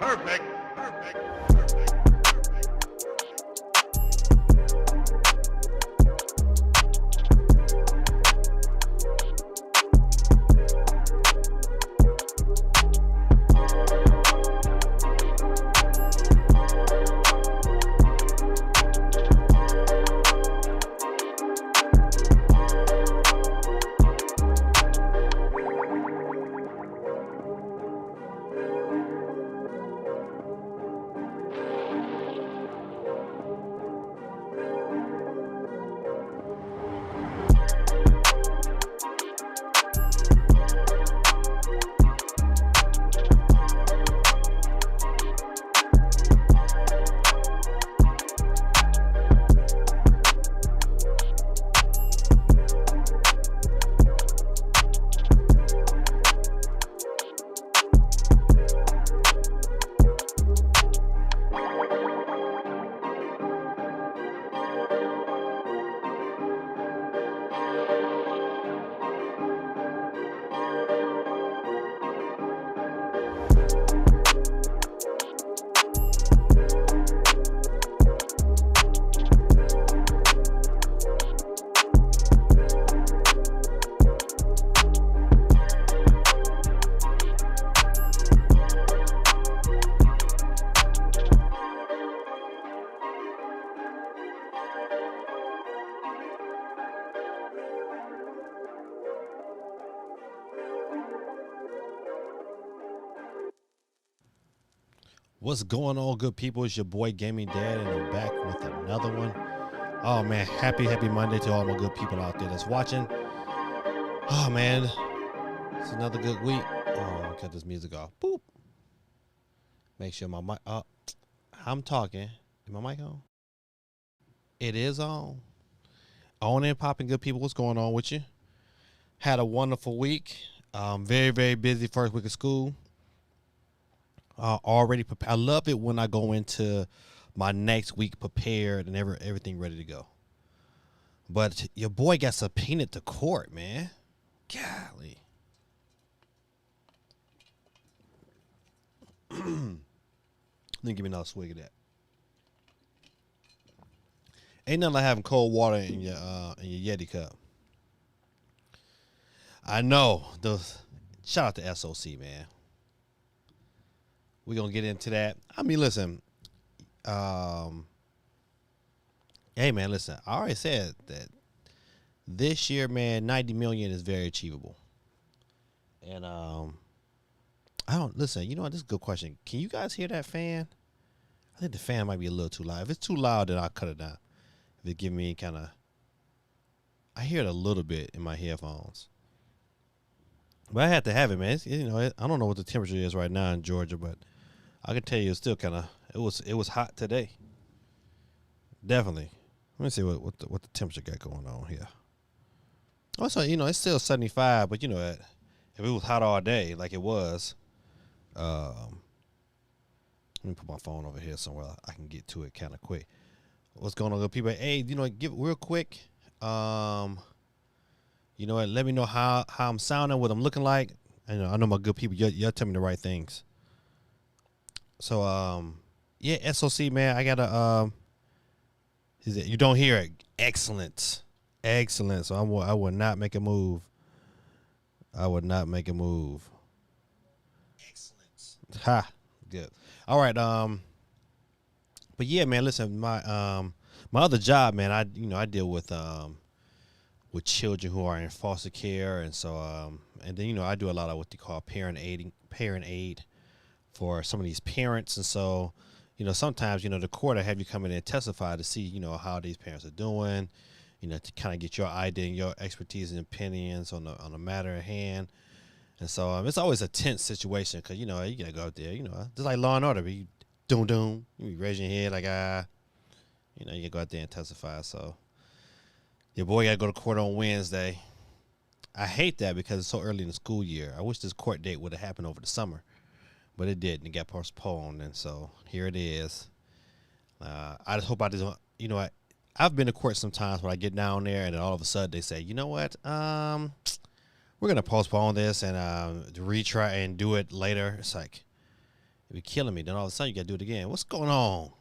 Perfect. What's going on, good people? It's your boy Gaming Dad, and I'm back with another one. Oh man, happy Monday to all my good people out there that's watching. Oh man, it's another good week. Oh, cut this music off. Boop. Make sure my mic. I'm talking. Is my mic on? It is on. On and popping, good people. What's going on with you? Had a wonderful week. Very busy first week of school. Already prepared. I love it when I go into my next week prepared and everything ready to go. But your boy got subpoenaed to court, man. Golly. Let me give me another swig of that. Ain't nothing like having cold water in your Yeti cup. I know. Shout out to SOC, man. We're going to get into that. I mean, listen. Hey, man, listen. I already said that this year, man, 90 million is very achievable. And listen, you know what? This is a good question. Can you guys hear that fan? I think the fan might be a little too loud. If it's too loud, then I'll cut it down. If it give me kind of, I hear it a little bit in my headphones. But I had to have it, man. I don't know what the temperature is right now in Georgia, but I can tell you it's still kind of, it was hot today. Definitely. Let me see what the temperature got going on here. Also, it's still 75, but if it was hot all day like it was, let me put my phone over here somewhere I can get to it kind of quick. What's going on, good people? Hey, give real quick. Let me know how I'm sounding, what I'm looking like. I know my good people, y'all tell me the right things. So, SOC, man, I got to, you don't hear it. Excellent. So I would not make a move. Excellent. Ha. Good. All right. But yeah, man, listen, my other job, man, I deal with children who are in foster care. And so, and then, I do a lot of what they call parent aid for some of these parents. And so, sometimes, the court will have you come in and testify to see, how these parents are doing, to kind of get your idea and your expertise and opinions on the matter at hand. And so it's always a tense situation because, you got to go out there, just like Law and Order, you doom, you raise your head like, you got to go out there and testify. So your boy got to go to court on Wednesday. I hate that because it's so early in the school year. I wish this court date would have happened over the summer. But it didn't. It got postponed, and so here it is. I just hope I just, I've been to court sometimes when I get down there, and then all of a sudden they say, you know what, we're gonna postpone this and retry and do it later. It's like, It be killing me. Then all of a sudden you gotta do it again. What's going on?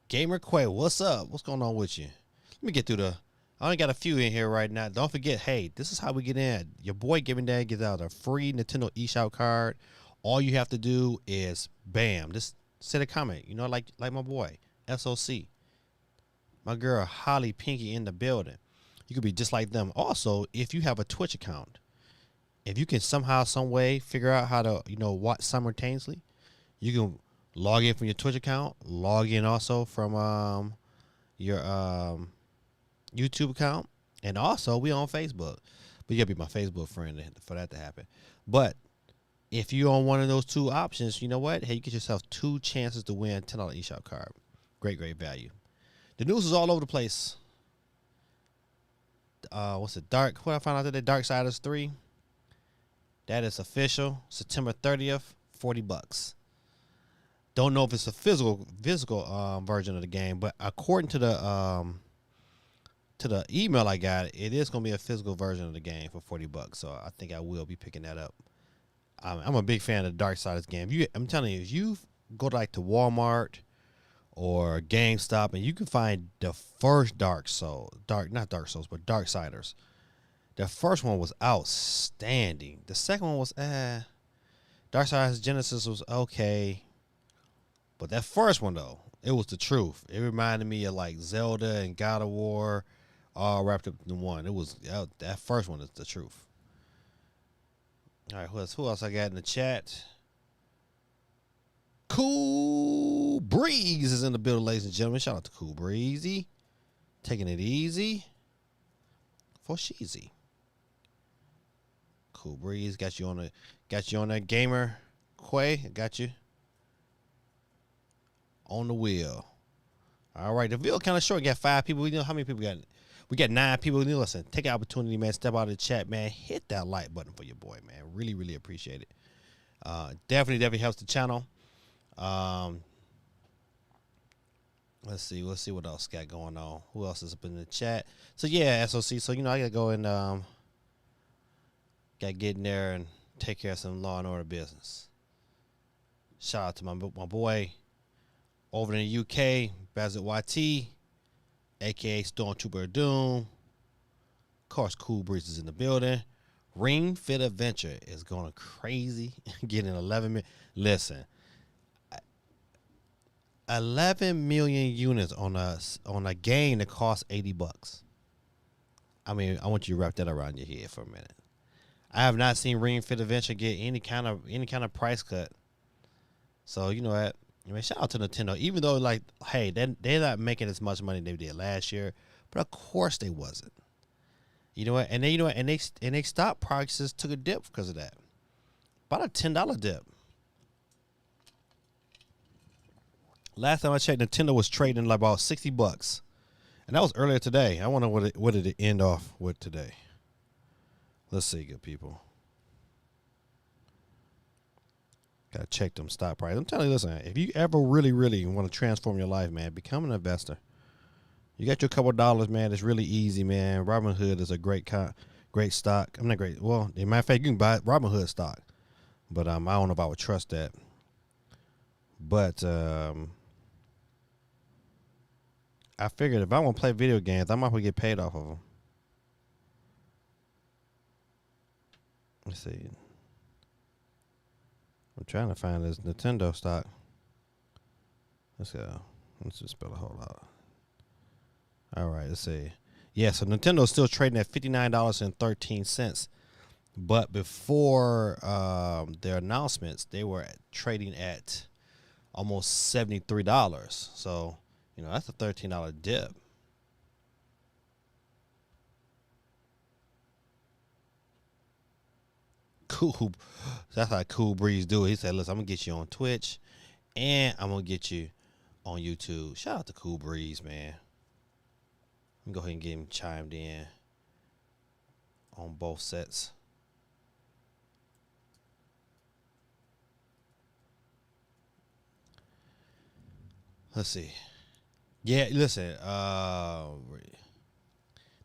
Gamer Quay, what's up? What's going on with you? Let me get through the. I only got a few in here right now. Don't forget, hey, this is how we get in. Your boy Giving Dad gets out a free Nintendo eShop card. All you have to do is, bam, just send a comment. You know, like my boy, SOC. My girl, Holly Pinky in the building. You could be just like them. Also, if you have a Twitch account, if you can somehow, some way figure out how to, watch simultaneously, you can log in from your Twitch account, log in also from your YouTube account, and also we on Facebook. But you gotta be my Facebook friend for that to happen. But if you're on one of those two options, you know what? Hey, you get yourself 2 chances to win $10 eShop card. Great value. The news is all over the place. What's it? What I found out today? Darksiders 3. That is official. September 30th, $40. Don't know if it's a physical version of the game, but according to the email I got, it is gonna be a physical version of the game for $40. So I think I will be picking that up. I'm a big fan of the Darksiders game. I'm telling you, if you go to Walmart or GameStop and you can find the first Darksiders. The first one was outstanding. The second one was Darksiders Genesis was okay. But that first one though, it was the truth. It reminded me of Zelda and God of War all wrapped up in one. That first one is the truth. All right, who else I got in the chat? Cool Breeze is in the building, ladies and gentlemen. Shout out to Cool Breezy. Taking it easy for Sheezy. Cool Breeze got you on that Gamer Quay. Got you on the wheel. All right, the video kind of short. We got 5 people. We know how many people we got. We got 9 people. Listen, take an opportunity, man. Step out of the chat, man. Hit that like button for your boy, man. Really appreciate it. Definitely helps the channel. Let's see what else got going on. Who else is up in the chat? So yeah, SOC. So I gotta go and gotta get in there and take care of some law and order business. Shout out to my boy over in the UK, Bazit YT, aka Stormtrooper Doom. Of course, Cool Breeze is in the building. Ring Fit Adventure is going crazy, getting 11 million. Listen, 11 million units on a game that costs $80. I mean, I want you to wrap that around your head for a minute. I have not seen Ring Fit Adventure get any kind of price cut. So you know what? I mean, shout out to Nintendo. Even though hey, they're not making as much money they did last year, but of course they wasn't. You know what? And they stock prices took a dip because of that. About a $10 dip. Last time I checked, Nintendo was trading about $60, and that was earlier today. I wonder what did it end off with today. Let's see, good people. Gotta check them stock prices. I'm telling you, listen, if you ever really want to transform your life, man, become an investor. You got your couple of dollars, man. It's really easy, man. Robinhood is a great stock. I'm not great. Well, as a matter of fact, you can buy Robinhood stock, but I don't know if I would trust that. But I figured if I want to play video games, I might as well get paid off of them. Let's see. I'm trying to find this Nintendo stock. Let's go. Let's just spell a whole lot. All right, let's see. Yeah, so Nintendo's still trading at $59.13. But before their announcements, they were trading at almost $73. So, that's a $13 dip. Cool. That's how Cool Breeze do it. He said, listen, I'm going to get you on Twitch and I'm going to get you on YouTube. Shout out to Cool Breeze, man. Let me go ahead and get him chimed in on both sets. Let's see. Yeah, listen,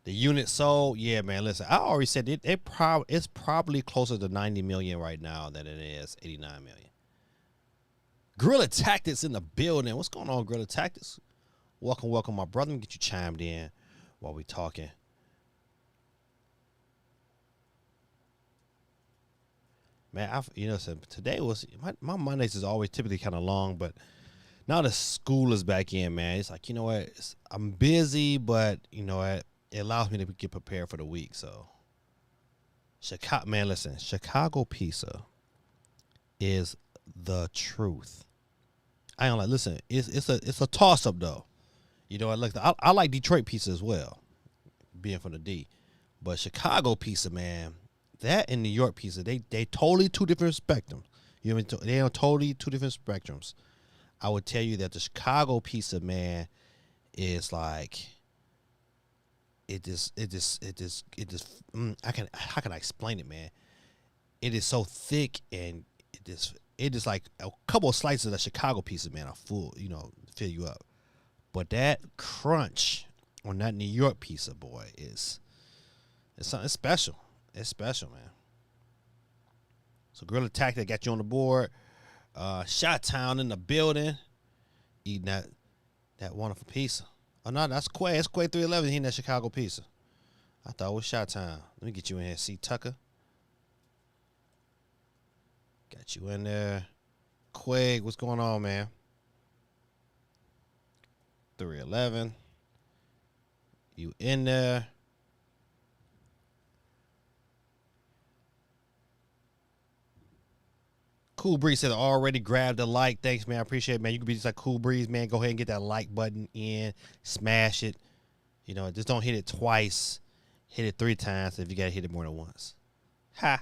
the unit sold, yeah, man. Listen, I already said it's probably closer to 90 million right now than it is 89 million. Guerrilla Tactics in the building. What's going on, Guerrilla Tactics? Welcome, my brother. Let me get you chimed in while we talking. Man, today was my Mondays is always typically kind of long, but now the school is back in, man. It's like, you know what? I'm busy, but you know what? It allows me to get prepared for the week. So, Chicago pizza is the truth. I don't like. Listen, it's a toss up though. You know, I like Detroit pizza as well, being from the D, but Chicago pizza, man, that and New York pizza, they totally two different spectrums. You know what I mean? They are totally two different spectrums. I would tell you that the Chicago pizza, man, is like how can I explain it, man? It is so thick and it is like a couple of slices of Chicago pizza, man, are full, fill you up. But that crunch on that New York pizza, boy, it's something special. It's special, man. So Guerrilla Tactic got you on the board. Shot-Town in the building, eating that wonderful pizza. Oh no, that's Quay. It's Quay 311 eating that Chicago pizza. I thought it was Shot-Town. Let me get you in here. See Tucker. Got you in there. Quay, what's going on, man? 311. You in there. Cool Breeze said already grabbed the like. Thanks, man. I appreciate it, man. You can be just like Cool Breeze, man. Go ahead and get that like button in. Smash it. You know, just don't hit it twice. Hit it 3 times if you got to hit it more than once. Ha.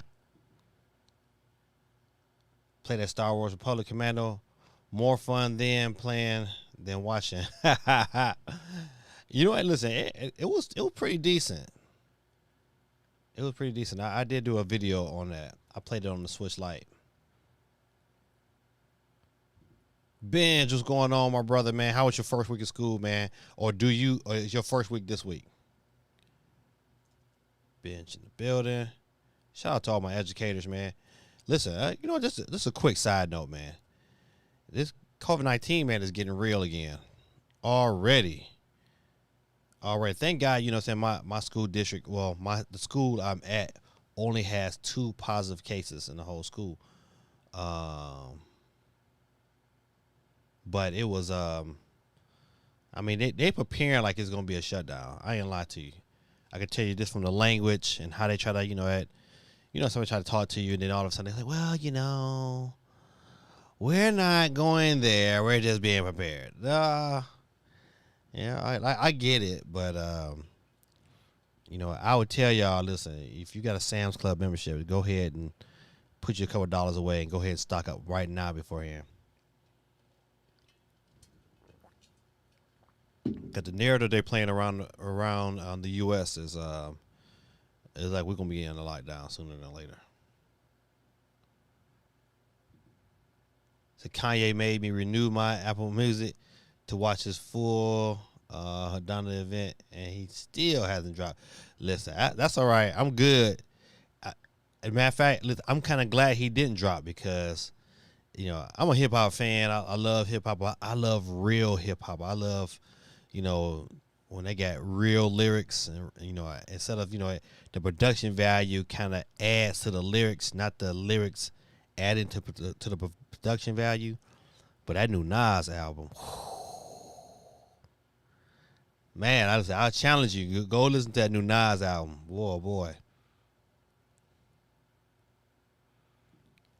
Play that Star Wars Republic Commando. More fun than watching. You know what? Listen, it was pretty decent. It was pretty decent. I did do a video on that. I played it on the Switch Lite. Benj, what's going on, my brother, man? How was your first week of school, man? Or is your first week this week? Benj in the building. Shout out to all my educators, man. Listen, just a quick side note, man. This COVID-19, man, is getting real again. Already. Thank God, my school district, the school I'm at only has 2 positive cases in the whole school. But it was, they preparing like it's going to be a shutdown. I ain't lie to you. I can tell you this from the language and how they try to, somebody try to talk to you, and then all of a sudden they're like, well, we're not going there. We're just being prepared. Yeah, I get it, but, I would tell y'all, listen, if you got a Sam's Club membership, go ahead and put your couple dollars away and go ahead and stock up right now beforehand. Because the narrative they're playing around the U.S. is like we're going to be in a lockdown sooner than later. So Kanye made me renew my Apple Music to watch his full Madonna event, and he still hasn't dropped. Listen, that's all right. I'm good. As a matter of fact, listen, I'm kind of glad he didn't drop because, I'm a hip-hop fan. I love hip-hop. I love real hip-hop. I love, when they got real lyrics and, instead of, the production value kind of adds to the lyrics, not the lyrics adding to the production value. But that new Nas album, man, I challenge you. Go listen to that new Nas album. Boy.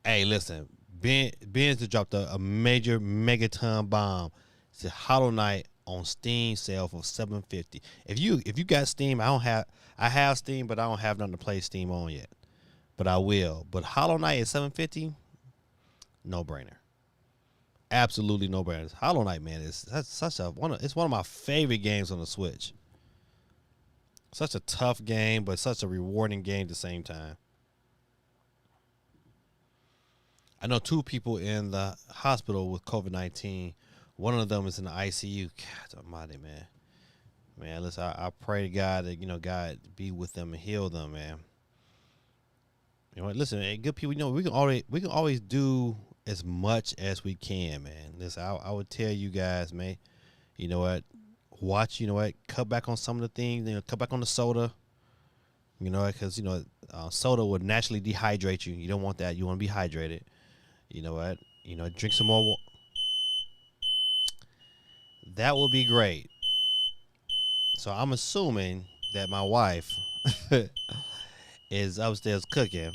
Hey, listen, Benz dropped a major megaton bomb. It's a Hollow Knight on Steam sale for $750. If you got Steam, I have Steam, but I don't have nothing to play Steam on yet. But I will. But Hollow Knight at $750, no brainer. Absolutely no brainer. Hollow Knight, man, it's one of my favorite games on the Switch. Such a tough game, but such a rewarding game at the same time. I know 2 people in the hospital with COVID-19. One of them is in the ICU. God almighty, man. Man, listen, I pray to God that, God be with them and heal them, man. Listen, good people, we can always do as much as we can, man. Listen, I would tell you guys, man. You know what? Watch. You know what? Cut back on some of the things. You know, cut back on the soda. You know, because soda would naturally dehydrate you. You don't want that. You want to be hydrated. You know what? You know, drink some more. That will be great. So I'm assuming that my wife is upstairs cooking,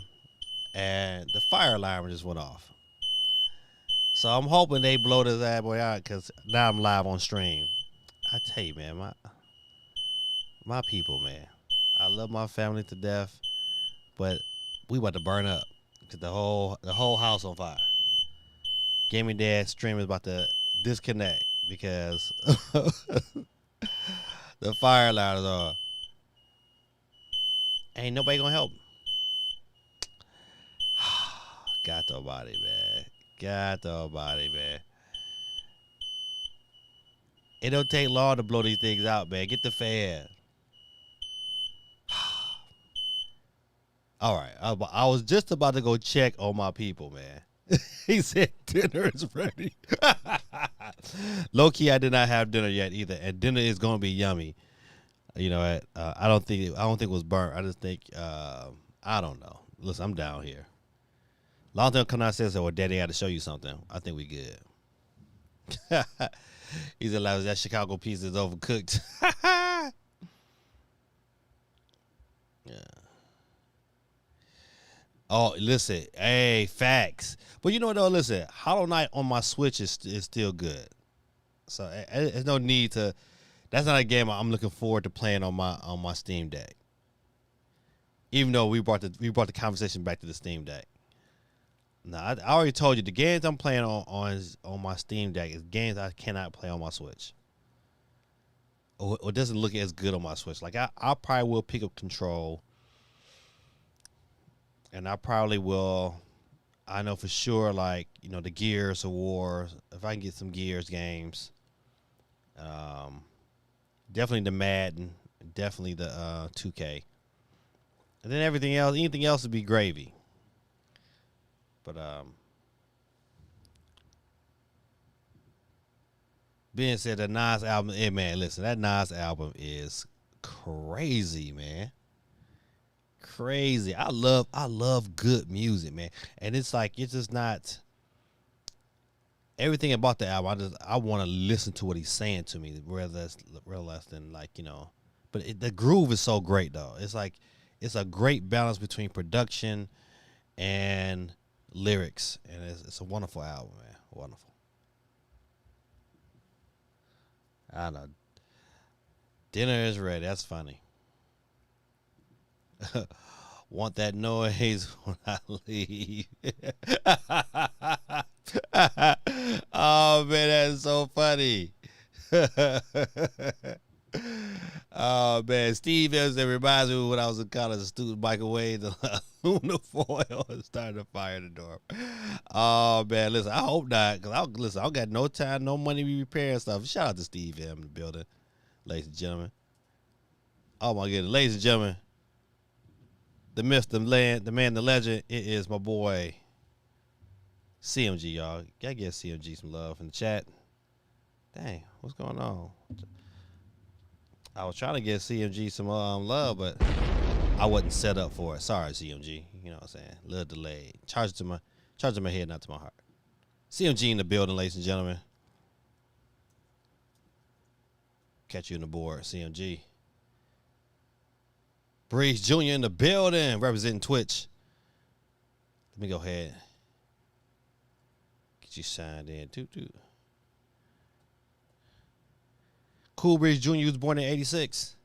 and the fire alarm just went off. So I'm hoping they blow this bad boy out because now I'm live on stream. I tell you, man, my people, man. I love my family to death, but we about to burn up because the whole house on fire. Gaming Dad stream is about to disconnect because the fire alarm is on. Ain't nobody gonna help. Got nobody, man. Got nobody, man. It don't take long to blow these things out, man. Get the fan. All right. I was just about to go check on my people, man. He said dinner is ready. Low key, I did not have dinner yet either, and dinner is gonna be yummy. You know, I don't think it was burnt. I just think I don't know. Listen, I'm down here. Long time come out says, "Well, Daddy had to show you something." I think we good. He's allowed that Chicago pizza is overcooked. Yeah. Oh, listen, hey, facts. But you know what though? Listen, Hollow Knight on my Switch is still good. So there's no need to. That's not a game I'm looking forward to playing on my Steam Deck. Even though we brought the conversation back to the Steam Deck. Now I already told you the games I'm playing on my Steam Deck is games I cannot play on my Switch. Or doesn't look as good on my Switch. Like I probably will pick up Control. And I probably will. I know for sure, like, the Gears of War. If I can get some Gears games, definitely the Madden, definitely the 2K, and then anything else would be gravy. But being said, the Nas album, man, listen, that Nas album is crazy, man. Crazy. I love good music, man. And it's like it's just not everything about the album. I want to listen to what he's saying to me, rather less than But the groove is so great though. It's like it's a great balance between production and lyrics, and it's a wonderful album, man. Wonderful. I don't know. Dinner is ready. That's funny. Want that noise when I leave. Oh man, that's so funny. Oh man, Steve Evans, it reminds me when I was in college, a student microwave the aluminum foil and started to fire the door. Oh man, listen, I hope not, cause I got no time, no money to be repairing stuff. Shout out to Steve Evans in the building, ladies and gentlemen. Oh my goodness, ladies and gentlemen. The myth, the man, the legend, it is my boy CMG, y'all. Gotta give CMG some love in the chat. Dang, what's going on? I was trying to give CMG some love, but I wasn't set up for it. Sorry, CMG. You know what I'm saying? A little delayed. Charge it to my head, not to my heart. CMG in the building, ladies and gentlemen. Catch you in the board, CMG. Breeze Jr. in the building, representing Twitch. Let me go ahead. Get you signed in. Toot. Cool Breeze Jr. was born in 86.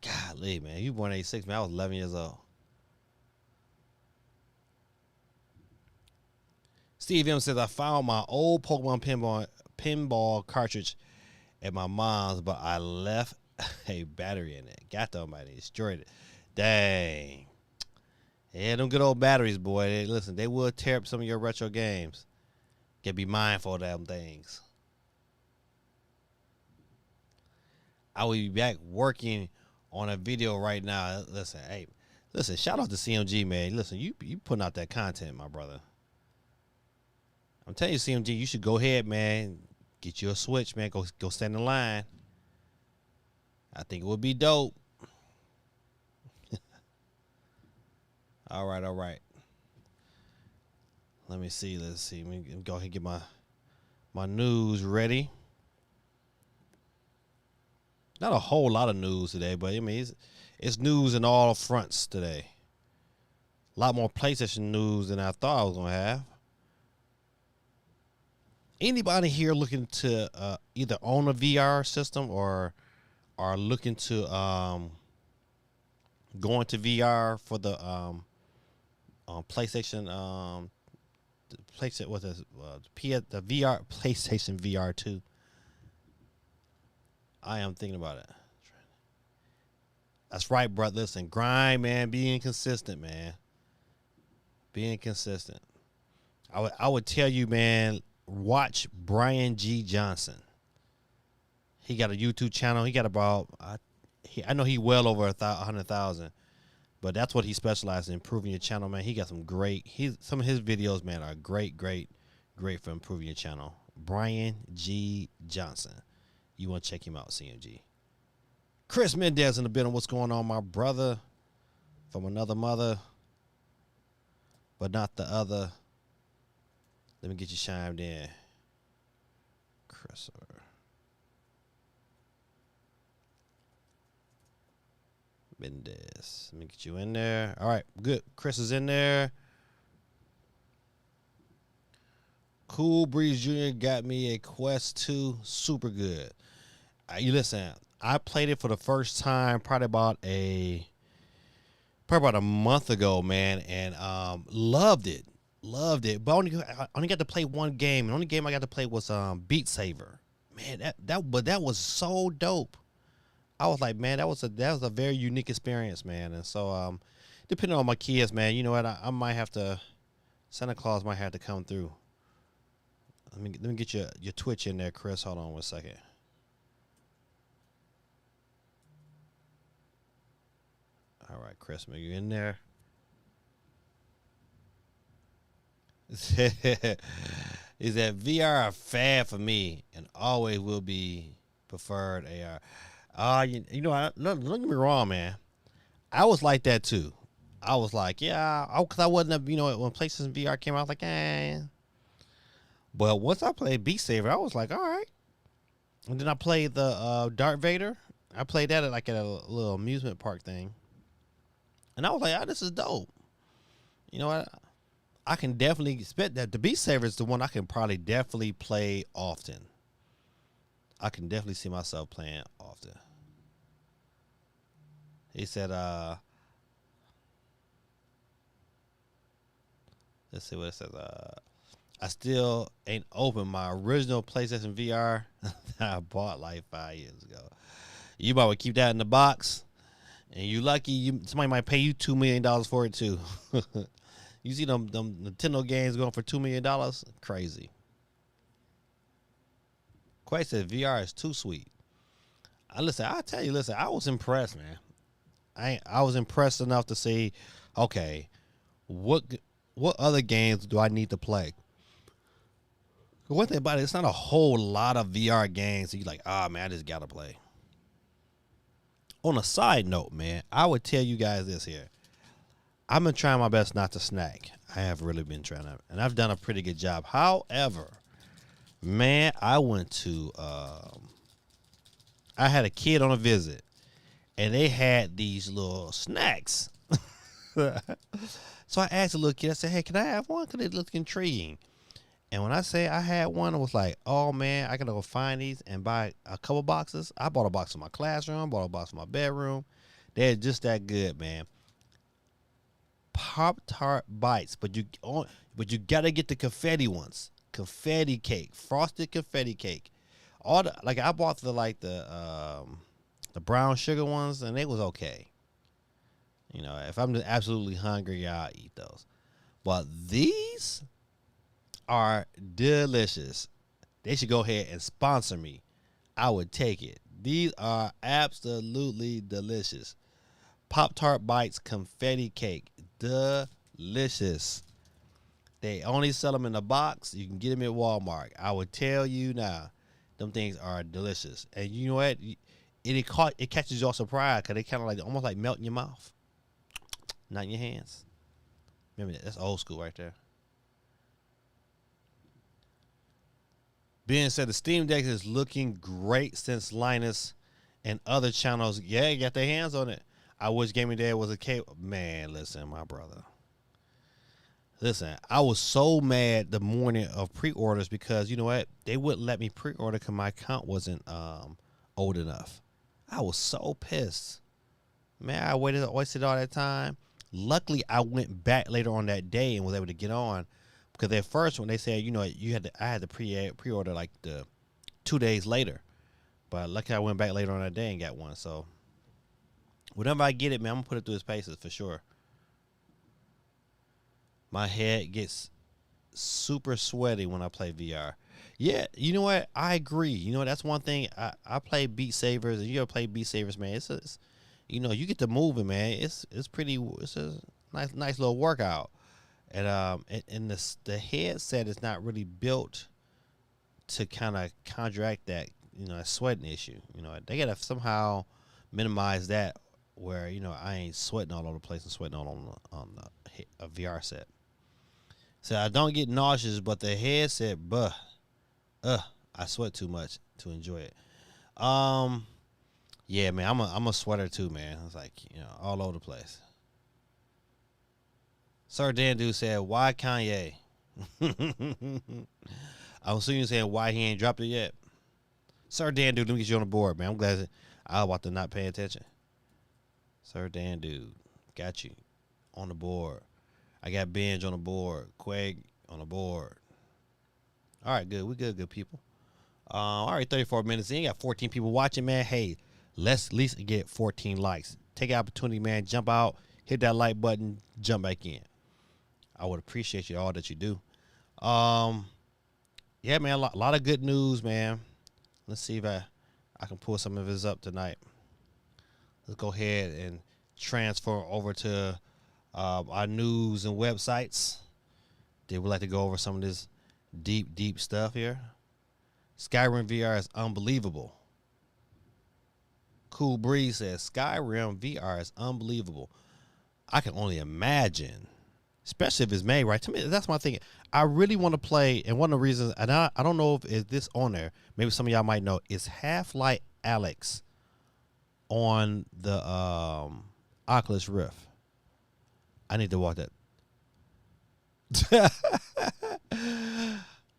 Golly, man. You born in 86, man. I was 11 years old. Steve M says, I found my old Pokemon pinball cartridge at my mom's, but I left a battery in it. Got somebody destroyed it. Dang. Yeah, them good old batteries, boy. Listen, they will tear up some of your retro games. Gotta be mindful of them things. I will be back working on a video right now. Listen, shout out to CMG, man. Listen, you putting out that content, my brother. I'm telling you, CMG, you should go ahead, man. Get you a Switch, man. Go stand in line. I think it would be dope. All right, all right. Let me see. Let's see. Let me go ahead and get my news ready. Not a whole lot of news today, but I mean it's news in all fronts today. A lot more PlayStation news than I thought I was gonna have. Anybody here looking to either own a VR system or are looking to go into VR for the PlayStation the PlayStation what is the VR PlayStation VR 2? I am thinking about it. That's right, bro. Listen, grind, man. Being consistent, man. Being consistent. I would tell you, man. Watch Brian G. Johnson. He got a YouTube channel. He got about I know he well over 100,000, but that's what he specializes in, improving your channel, man. He got some some of his videos, man, are great for improving your channel. Brian G. Johnson. You want to check him out, CMG. Chris Mendez in the building. What's going on, my brother? From another mother, but not the other. Let me get you chimed in. Chris. Mendez. Let me get you in there. All right, good. Chris is in there. Cool Breeze Jr. got me a Quest 2. Super good. You listen, I played it for the first time probably about a month ago, man, and loved it. But I only got to play one game. The only game I got to play was Beat Saber. Man, that was so dope. I was like, man, that was a very unique experience, man. And so depending on my kids, man, you know what, I might have to, Santa Claus might have to come through. Let me get your Twitch in there, Chris. Hold on one second. All right, Chris, are you in there? Is that VR a fad for me and always will be preferred AR? You know, don't get me wrong, man. I was like that too. I was like, yeah, because I wasn't, you know, when PlayStation VR came out, I was like, eh. But once I played Beat Saber, I was like, all right. And then I played the Darth Vader. I played that at a little amusement park thing. And I was like, oh, this is dope. You know what? I can definitely expect that. The Beat Saber is the one I can probably definitely play often. I can definitely see myself playing often. He said, let's see what it says. I still ain't opened my original PlayStation VR that I bought like 5 years ago. You might keep that in the box. And you lucky, somebody might pay you $2 million for it too. You see them Nintendo games going for $2 million? Crazy. Quay said VR is too sweet. I tell you, I was impressed, man. I was impressed enough to say, okay, what other games do I need to play? One thing about it, it's not a whole lot of VR games that you're like, man, I just gotta play. On a side note, man, I would tell you guys this here. I've been trying my best not to snack. I have really been trying to, and I've done a pretty good job. However, man, I went to, I had a kid on a visit, and they had these little snacks. So I asked the little kid, I said, hey, can I have one? Because it looked intriguing. And when I say I had one, I was like, oh, man, I got to go find these and buy a couple boxes. I bought a box for my classroom, bought a box for my bedroom. They're just that good, man. Pop-Tart Bites, but you got to get the confetti ones. Confetti cake, frosted confetti cake. I bought the brown sugar ones, and they was okay. You know, if I'm just absolutely hungry, I'll eat those. But these are delicious. They should go ahead and sponsor me. I would take it. These are absolutely delicious. Pop-Tart Bites confetti cake. Delicious. They only sell them in a box. You can get them at Walmart. I would tell you now, them things are delicious. And you know what? It catches you off surprise because they kind of like almost like melt in your mouth, not in your hands. Remember that? That's old school right there. Being said, the Steam Deck is looking great since Linus and other channels, got their hands on it. I wish Gaming Dad was a cable. Man, listen, my brother. Listen, I was so mad the morning of pre-orders because you know what? They wouldn't let me pre-order because my account wasn't old enough. I was so pissed. Man, I wasted all that time. Luckily, I went back later on that day and was able to get on. Because at first, when they said, I had to pre-order like the 2 days later. But luckily, I went back later on that day and got one. So, whenever I get it, man, I'm going to put it through its paces for sure. My head gets super sweaty when I play VR. Yeah, you know what? I agree. You know, that's one thing. I play Beat Sabers, and you ever play Beat Sabers, man? It's you get to moving, man. It's a nice little workout. And the headset is not really built to kind of counteract that, sweating issue. They gotta somehow minimize that where I ain't sweating all over the place and sweating all on a VR set. So I don't get nauseous, but the headset, I sweat too much to enjoy it. Yeah, man, I'm a sweater too, man. It's like all over the place. Sir Dandu said, "Why Kanye?" I'm assuming you're saying why he ain't dropped it yet. Sir Dandu, let me get you on the board, man. I'm glad I was about to not pay attention. Sir Dandu, got you on the board. I got Benj on the board. Quag on the board. All right, good. We good people. All right, 34 minutes in. Got 14 people watching, man. Hey, let's at least get 14 likes. Take the opportunity, man. Jump out, hit that like button, jump back in. I would appreciate you all that you do. Yeah, man, a lot of good news, man. Let's see if I can pull some of this up tonight. Let's go ahead and transfer over to our news and websites. They would like to go over some of this deep stuff here. Skyrim VR is unbelievable. Cool Breeze says Skyrim VR is unbelievable. I can only imagine, especially if it's made right. To me, that's my thing. I really want to play, and one of the reasons, and I don't know if it's this on there, maybe some of y'all might know, is Half-Life Alyx on the Oculus Rift. I need to watch that.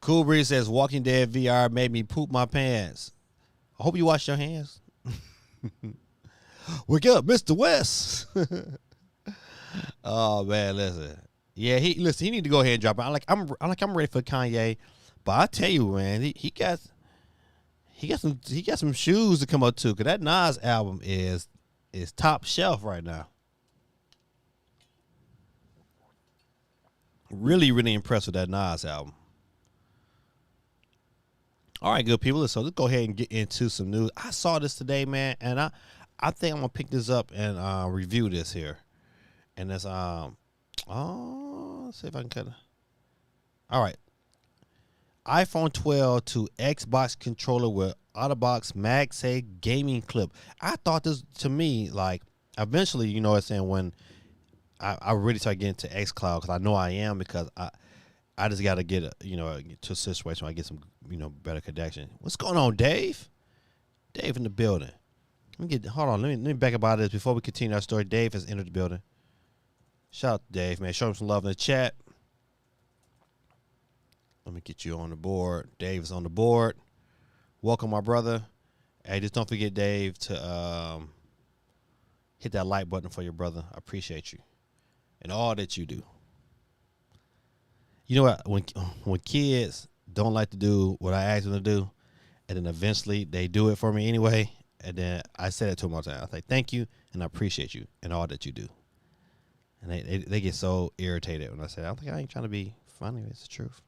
Cool Breeze says Walking Dead VR made me poop my pants. I hope you wash your hands. Wake up, Mr. West. Oh man, listen. Yeah, he need to go ahead and drop it. I'm ready for Kanye, but I tell you, man, he got some shoes to come up to, cause that Nas album is top shelf right now. Really impressed with that Nas album. All right, good people. So let's go ahead and get into some news. I saw this today, man, and I think I'm gonna pick this up and review this here. And that's let's see if I can cut it. All right. iPhone 12 to Xbox controller with Autobox MagSafe gaming clip. I thought this, to me, like, eventually, it's saying when I really start getting to xCloud, because I know I am, because I just got to get to a situation where I get some better connection. What's going on, Dave? Dave in the building. Hold on. Let me back up out of this before we continue our story. Dave has entered the building. Shout out to Dave, man. Show him some love in the chat. Let me get you on the board. Dave is on the board. Welcome, my brother. Hey, just don't forget, Dave, to hit that like button for your brother. I appreciate you and all that you do. You know what? When kids don't like to do what I ask them to do, and then eventually they do it for me anyway, and then I said it to them all the time. I was like, thank you, and I appreciate you and all that you do. And they get so irritated when I say, I ain't trying to be funny. It's the truth.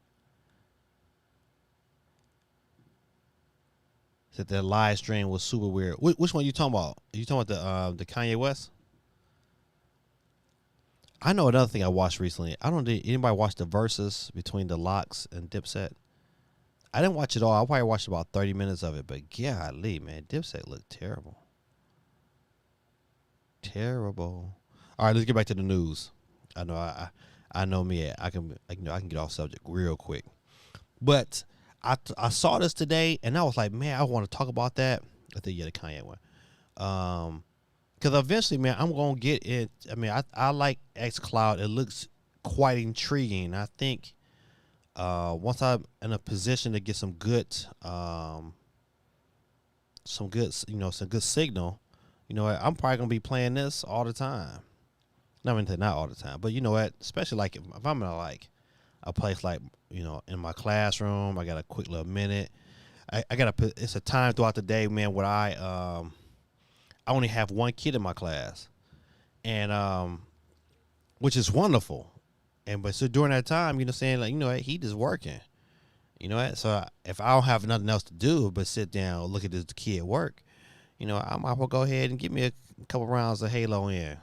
Said that live stream was super weird. Which one you talking about? You talking about the Kanye West? I know another thing I watched recently. I don't. Did anybody watch the verses between the Locks and Dipset? I didn't watch it all. I probably watched about 30 minutes of it. But golly, man, Dipset looked terrible. Terrible. All right, let's get back to the news. I know I know me. I can get off subject real quick. But I saw this today and I was like, man, I want to talk about that. I think yeah, the Kanye one. Because eventually, man, I'm gonna get it. I mean, I like xCloud. It looks quite intriguing. I think once I'm in a position to get some good signal, you know what, I'm probably gonna be playing this all the time. Not all the time, but you know what, especially like if I'm in like a place like in my classroom, I got a quick little minute. I got to. It's a time throughout the day, man, where I only have one kid in my class, and which is wonderful. And but so during that time, saying like he just working, what. So if I don't have nothing else to do but sit down and look at this kid work, I might as well go ahead and get me a couple rounds of Halo in.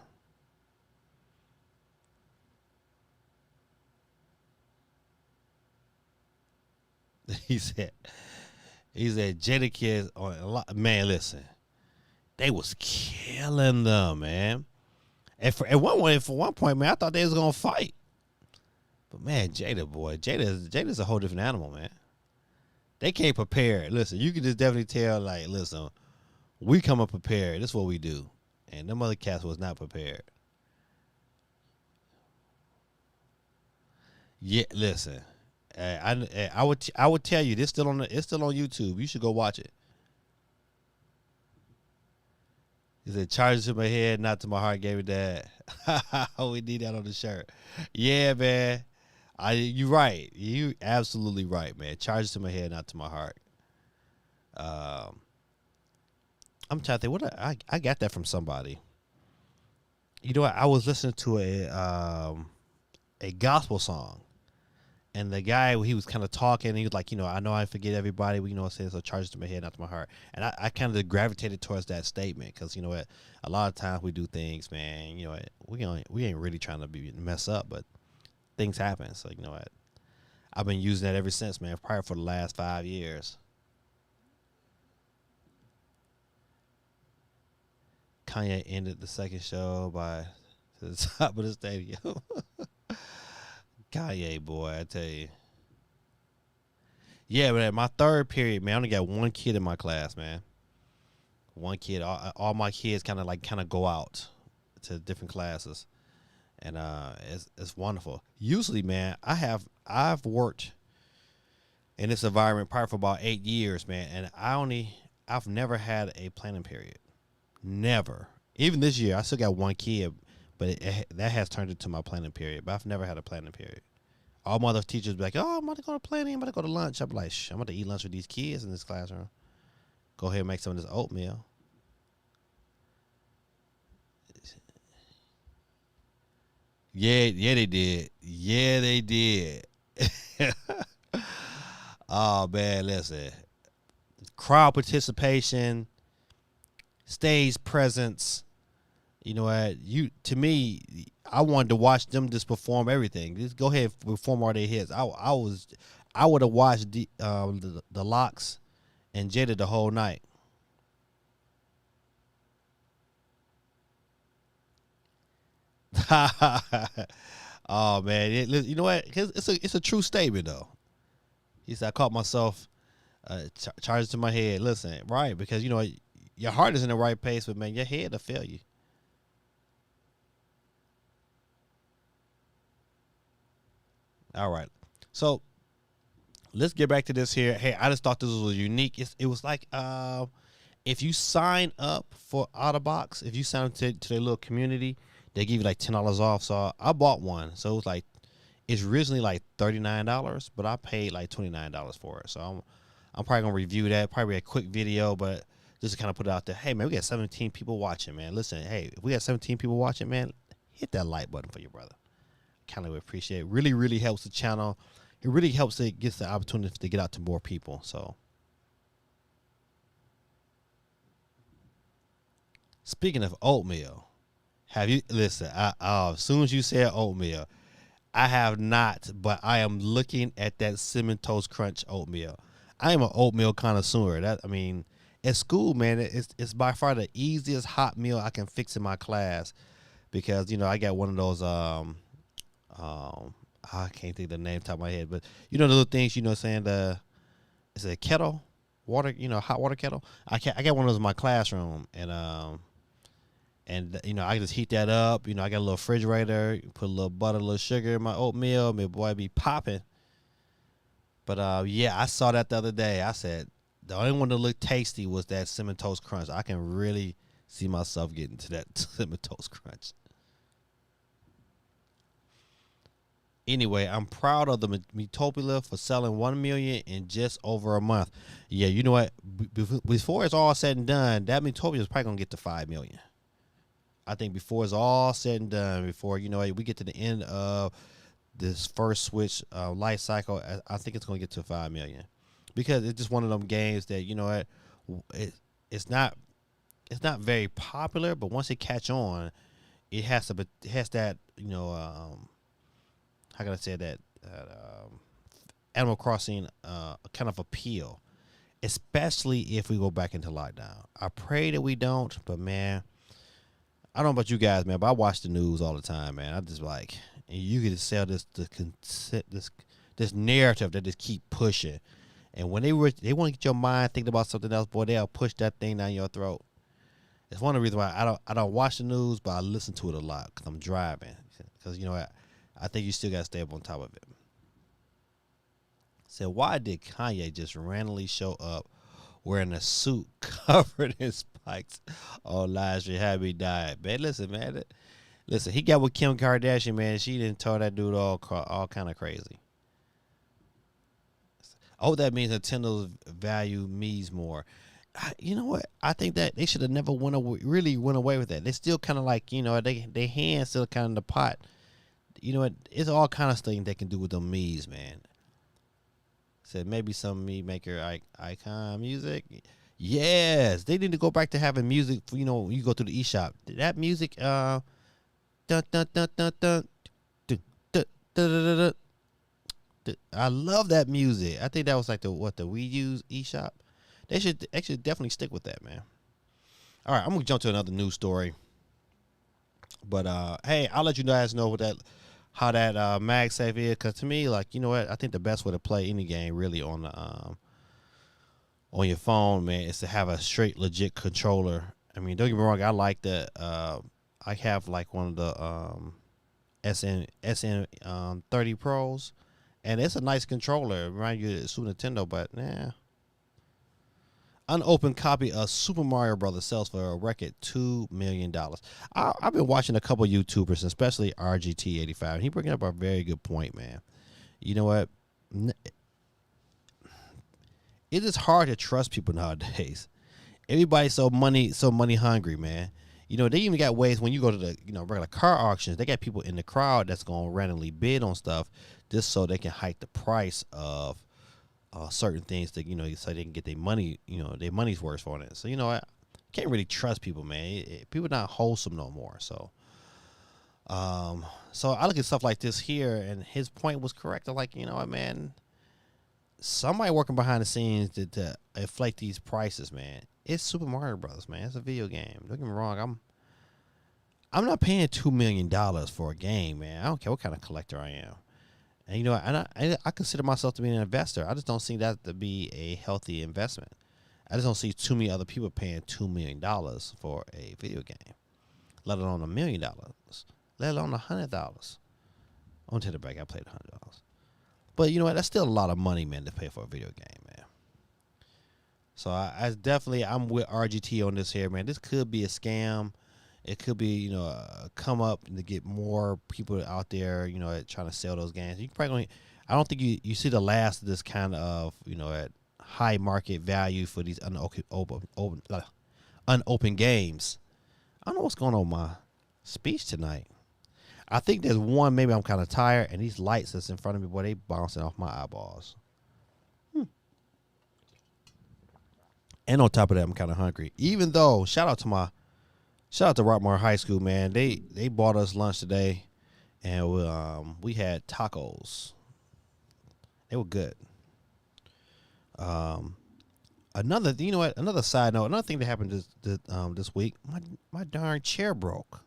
he said Jada kids on a lot. Man, listen, they was killing them, man. And for one point, man, I thought they was gonna fight. But man, Jada's a whole different animal, man. They came prepared. Listen, you can just definitely tell, like, listen, we come up prepared. This is what we do. And them other cats was not prepared. Yeah, listen. I would tell you, it's still on YouTube. You should go watch it. He said, "Charges to my head, not to my heart." Gave me that. We need that on the shirt. Yeah, man. You right. You absolutely right, man. Charges to my head, not to my heart. I'm trying to think. I got that from somebody. You know what? I was listening to a gospel song, and the guy, he was kind of talking, and he was like, I know I forget everybody, but what I'm saying, so charges to my head, not to my heart. And I kind of gravitated towards that statement because, what, a lot of times we do things, man, what, we ain't really trying to mess up, but things happen. So, what, I've been using that ever since, man, probably for the last 5 years. Kanye ended the second show by to the top of the stadium. Kanye, boy, I tell you. Yeah, but at my third period, man, I only got one kid in my class, man. One kid. All my kids kind of go out to different classes, and it's wonderful. Usually, man, I've worked in this environment probably for about 8 years, man, and I've never had a planning period. Never. Even this year, I still got one kid, but that has turned into my planning period. But I've never had a planning period. All my other teachers be like, "Oh, I'm about to go to planning. I'm about to go to lunch." I'm like, I'm about to eat lunch with these kids in this classroom. Go ahead and make some of this oatmeal. Yeah, they did. Yeah, they did. Oh man, listen. Crowd participation, stage presence. You know what? To me, I wanted to watch them just perform everything. Just go ahead and perform all their hits. I would have watched the Locks and Jada the whole night. Oh man, you know what? It's a true statement though. He said, "I caught myself charged to my head." Listen, right? Because your heart is in the right place, but man, your head will fail you. All right. So let's get back to this here. Hey, I just thought this was unique. It was like if you sign up for OtterBox, if you sign up to their little community, they give you like $10 off. So I bought one. So it was like it's originally like $39, but I paid like $29 for it. So I'm probably gonna review that. Probably a quick video, but just to kind of put it out there. Hey man, we got 17 people watching, man. Listen, hey, if we got 17 people watching, man, hit that like button for your brother. Kind of appreciate it. Really, really helps the channel. It really helps it gets the opportunity to get out to more people. So speaking of oatmeal, Have you listen? As soon as you said oatmeal, I have not, but I am looking at that cinnamon toast crunch oatmeal. I am an oatmeal connoisseur. That I mean, at school, man, it's by far the easiest hot meal I can fix in my class because I got one of those I can't think of the name top of my head, but the little things saying it's a kettle water hot water kettle. I got one of those in my classroom and I just heat that up. I got a little refrigerator, put a little butter, a little sugar in my oatmeal. My boy be popping. But yeah, I saw that the other day. I said the only one that looked tasty was that cinnamon toast crunch. I can really see myself getting to that cinnamon toast crunch. Anyway, I'm proud of the Metopia for selling 1 million in just over a month. Yeah, you know what? Before it's all said and done, that Metopia is probably gonna get to 5 million. I think before it's all said and done, before we get to the end of this first Switch life cycle, I think it's gonna get to 5 million because it's just one of them games that it's not very popular, but once it catch on, it has that how can I say that Animal Crossing kind of appeal, especially if we go back into lockdown. I pray that we don't, but man, I don't know about you guys, man, but I watch the news all the time, man. I just like, and you can sell this narrative that just keep pushing, and when they want to get your mind thinking about something else, boy, they'll push that thing down your throat. It's one of the reasons why I don't watch the news, but I listen to it a lot because I'm driving. Because I think you still got to stay up on top of it. So why did Kanye just randomly show up wearing a suit covered in spikes on live stream? Had me died, man. Listen, he got with Kim Kardashian, man. She didn't tell that dude all kind of crazy. Oh, that means Nintendo's value means more. You know what? I think that they should have never went away with that. They still kind of like they hands still kind of in the pot. You know what? It's all kind of things they can do with them me's, man. Said maybe some me maker icon music. Yes, they need to go back to having music. You go through the eShop. That music, dun dun dun dun dun dun dun dun dun dun. I love that music. I think that was like the Wii U's eShop. They should actually definitely stick with that, man. All right, I'm gonna jump to another news story. But hey, I'll let you guys know how that MagSafe is, because to me, like, I think the best way to play any game really on the on your phone, man, is to have a straight legit controller. I mean, don't get me wrong, I like the I have like one of the SN 30 Pros, and it's a nice controller. It reminds you of Super Nintendo, but unopened copy of Super Mario Brothers sells for a record $2 million. I've been watching a couple of YouTubers, especially RGT85. He bringing up a very good point, man. You know what? It is hard to trust people nowadays. Everybody's so money hungry, man. They even got ways when you go to the regular car auctions. They got people in the crowd that's gonna randomly bid on stuff just so they can hike the price of certain things that so they can get their money, their money's worth for it. So I can't really trust people, man. People not wholesome no more. So so I look at stuff like this here, and his point was correct. I'm like, what, man? Somebody working behind the scenes to inflate these prices, man. It's Super Mario Brothers, man. It's a video game. Don't get me wrong. I'm not paying $2 million for a game, man. I don't care what kind of collector I am. And I consider myself to be an investor. I just don't see that to be a healthy investment. I just don't see too many other people paying $2 million for a video game, let alone $1 million, let alone $100. I'm gonna take it back. I played $100, but you know what? That's still a lot of money, man, to pay for a video game, man. So I'm with RGT on this here, man. This could be a scam. It could be, come up to get more people out there, trying to sell those games. You probably I don't think you see the last of this kind of, at high market value for these unopened games. I don't know what's going on with my speech tonight. I think there's one, maybe I'm kind of tired, and these lights that's in front of me, boy, they bouncing off my eyeballs. And on top of that, I'm kind of hungry. Even though, shout out to my Shout out to Rockmore High School, man. They bought us lunch today, and we had tacos. They were good. Um, another, you know what? Another side note. Another thing that happened this week. My darn chair broke.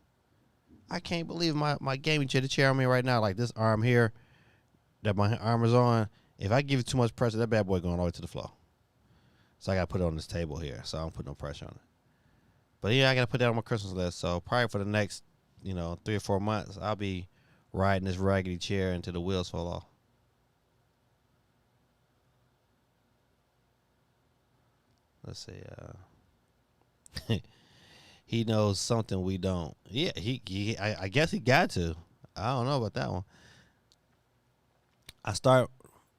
I can't believe my gaming chair, the chair I'm in right now, like this arm here that my arm is on. If I give it too much pressure, that bad boy going all the way to the floor. So I got to put it on this table here, so I don't put no pressure on it. But yeah, I got to put that on my Christmas list. So probably for the next, 3 or 4 months, I'll be riding this raggedy chair until the wheels fall off. Let's see. He knows something we don't. Yeah, I guess he got to. I don't know about that one. I start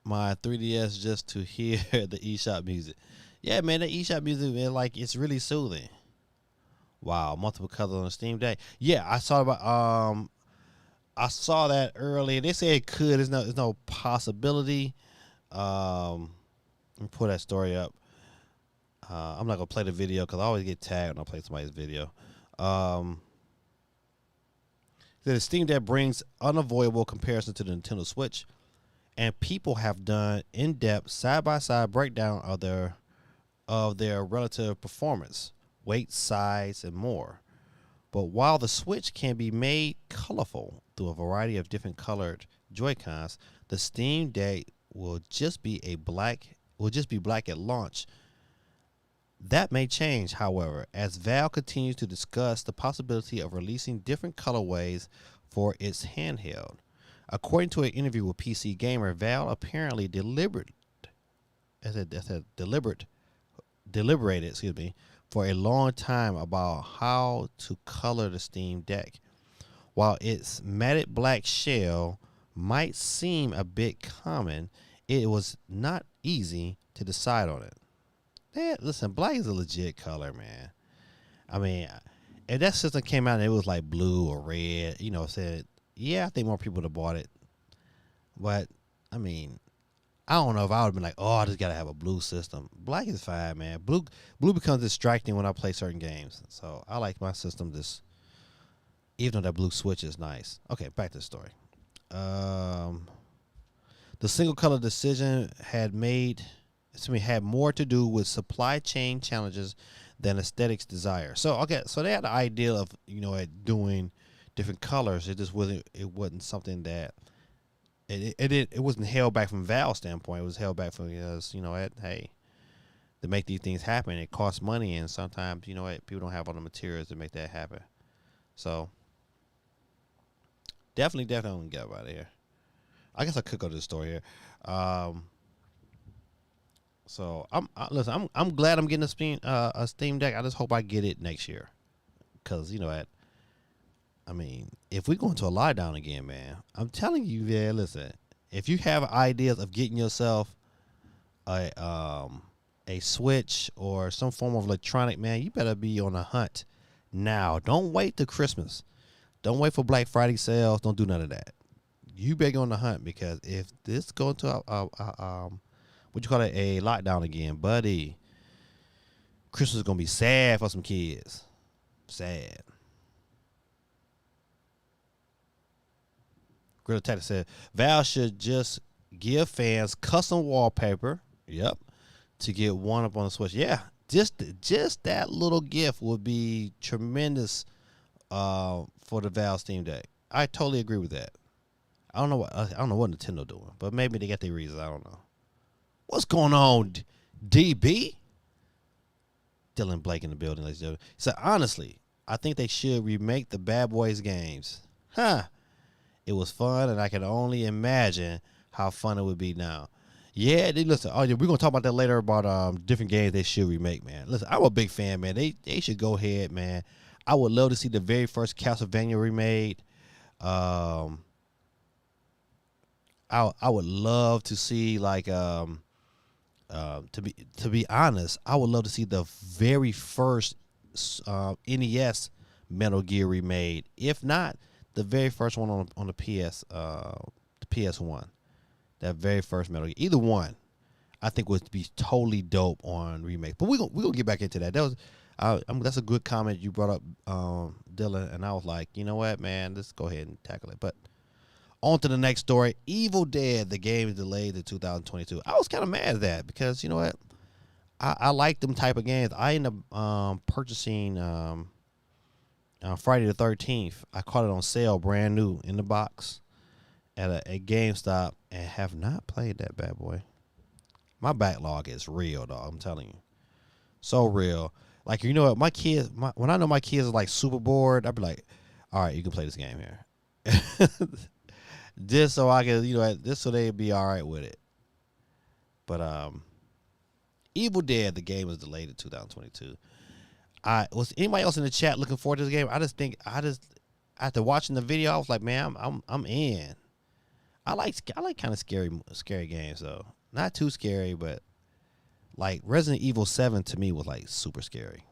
my 3DS just to hear the eShop music. Yeah, man, the eShop music, man, like it's really soothing. Wow, multiple colors on the Steam Deck. Yeah, I saw that earlier. They say it could. There's no possibility. Let me pull that story up. I'm not gonna play the video because I always get tagged when I play somebody's video. The Steam Deck brings unavoidable comparison to the Nintendo Switch, and people have done in-depth side-by-side breakdown of their relative performance, weight, size, and more. But while the Switch can be made colorful through a variety of different colored Joy-Cons, the Steam Deck will just be black at launch. That may change, however, as Valve continues to discuss the possibility of releasing different colorways for its handheld. According to an interview with PC Gamer, Valve apparently deliberated for a long time about how to color the Steam Deck. While its matte black shell might seem a bit common, it was not easy to decide on it. Yeah, listen, black is a legit color, man. I mean, if that system came out and it was like blue or red, said, yeah, I think more people would have bought it. But, I mean, I don't know if I would have been like, oh, I just got to have a blue system. Black is fine, man. Blue becomes distracting when I play certain games. So I like my system even though that blue switch is nice. Okay, back to the story. The single color decision had more to do with supply chain challenges than aesthetics desire. So they had the idea of doing different colors. It just wasn't something that it wasn't held back from Valve's standpoint. It was held back from hey, to make these things happen, it costs money, and sometimes people don't have all the materials to make that happen. So definitely get up out of here. I guess I could go to the story here. So I'm glad I'm getting a Steam Deck. I just hope I get it next year, because I mean, if we go into a lockdown again, man, I'm telling you, man, listen, if you have ideas of getting yourself a Switch or some form of electronic, man, you better be on the hunt now. Don't wait till Christmas. Don't wait for Black Friday sales. Don't do none of that. You better go on the hunt, because if this goes to what you call it, a lockdown again, buddy, Christmas is gonna be sad for some kids. Sad. Grilla Tactic said Valve should just give fans custom wallpaper. Yep. To get one up on the Switch. Yeah. Just that little gift would be tremendous for the Valve Steam Deck. I totally agree with that. I don't know what Nintendo doing, but maybe they got their reasons. I don't know. What's going on, DB? Dylan Blake in the building, ladies and gentlemen. So honestly, I think they should remake the Bad Boys games. It was fun, and I can only imagine how fun it would be now. Yeah, listen. Oh, yeah, we're gonna talk about that later about different games they should remake, man. Listen, I'm a big fan, man. They should go ahead, man. I would love to see the very first Castlevania remade. I would love to see to be honest, I would love to see the very first NES Metal Gear remade. If not, the very first one on the PS1. That very first Metal Gear. Either one, I think would be totally dope on remake. But we're gonna get back into that. That's a good comment you brought up, Dylan. And I was like, you know what, man, let's go ahead and tackle it. But on to the next story. Evil Dead, the game is delayed to 2022. I was kind of mad at that because you know what, I like them type of games. I ended up purchasing Friday the 13th. I caught it on sale, brand new in the box at a GameStop, and have not played that bad boy. My backlog is real, dog. I'm telling you, so real. Like you know what, my kids, when I know my kids are like super bored, I'd be like, all right, you can play this game here, just so I can, you know, just so they'd be all right with it. But Evil Dead, the game is delayed to 2022. I was anybody else in the chat looking forward to this game? I just after watching the video, I was like, man, I'm in. I like kind of scary games though. Not too scary, but like Resident Evil 7 to me was like super scary.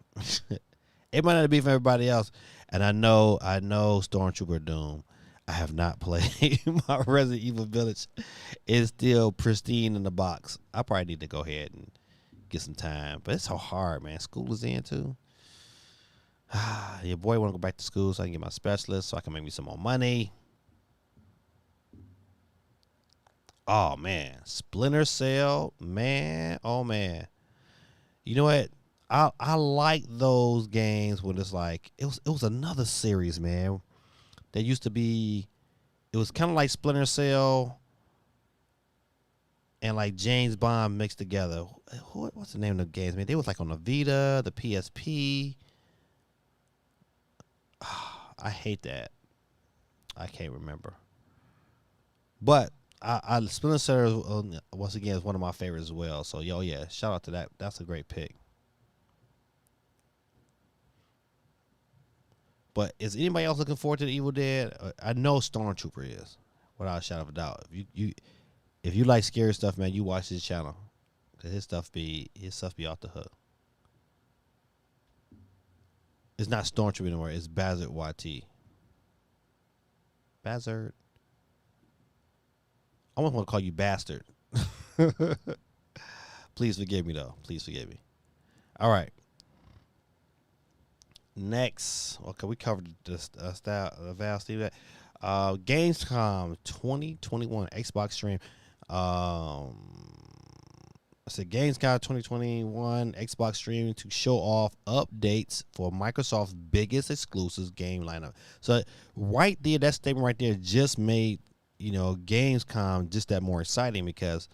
It might not be for everybody else, and I know Stormtrooper Doom. I have not played my Resident Evil Village. It's still pristine in the box. I probably need to go ahead and get some time, but it's so hard, man. School is in too. Your boy want to go back to school so I can get my specialist so I can make me some more money. Oh man, Splinter Cell, man. Oh man, you know what? I like those games when it's like it was another series, man. That used to be. It was kind of like Splinter Cell and like James Bond mixed together. What's the name of the games, man? They was like on the Vita, the PSP. I hate that. I can't remember. But I Splinter Cell once again is one of my favorites as well. So yeah, shout out to that. That's a great pick. But is anybody else looking forward to the Evil Dead? I know Stormtrooper is, without a shadow of a doubt. If you like scary stuff, man, you watch his channel, cause his stuff be off the hook. It's not Stormtrooper anymore. It's Bazard YT. Bazard. I almost want to call you bastard. Please forgive me though. Please forgive me. All right. Next, okay, we covered this Val Steve. Gamescom 2021 Xbox stream. I said Gamescom 2021 Xbox streaming to show off updates for Microsoft's biggest exclusives game lineup. So right there, that statement right there just made Gamescom just that more exciting because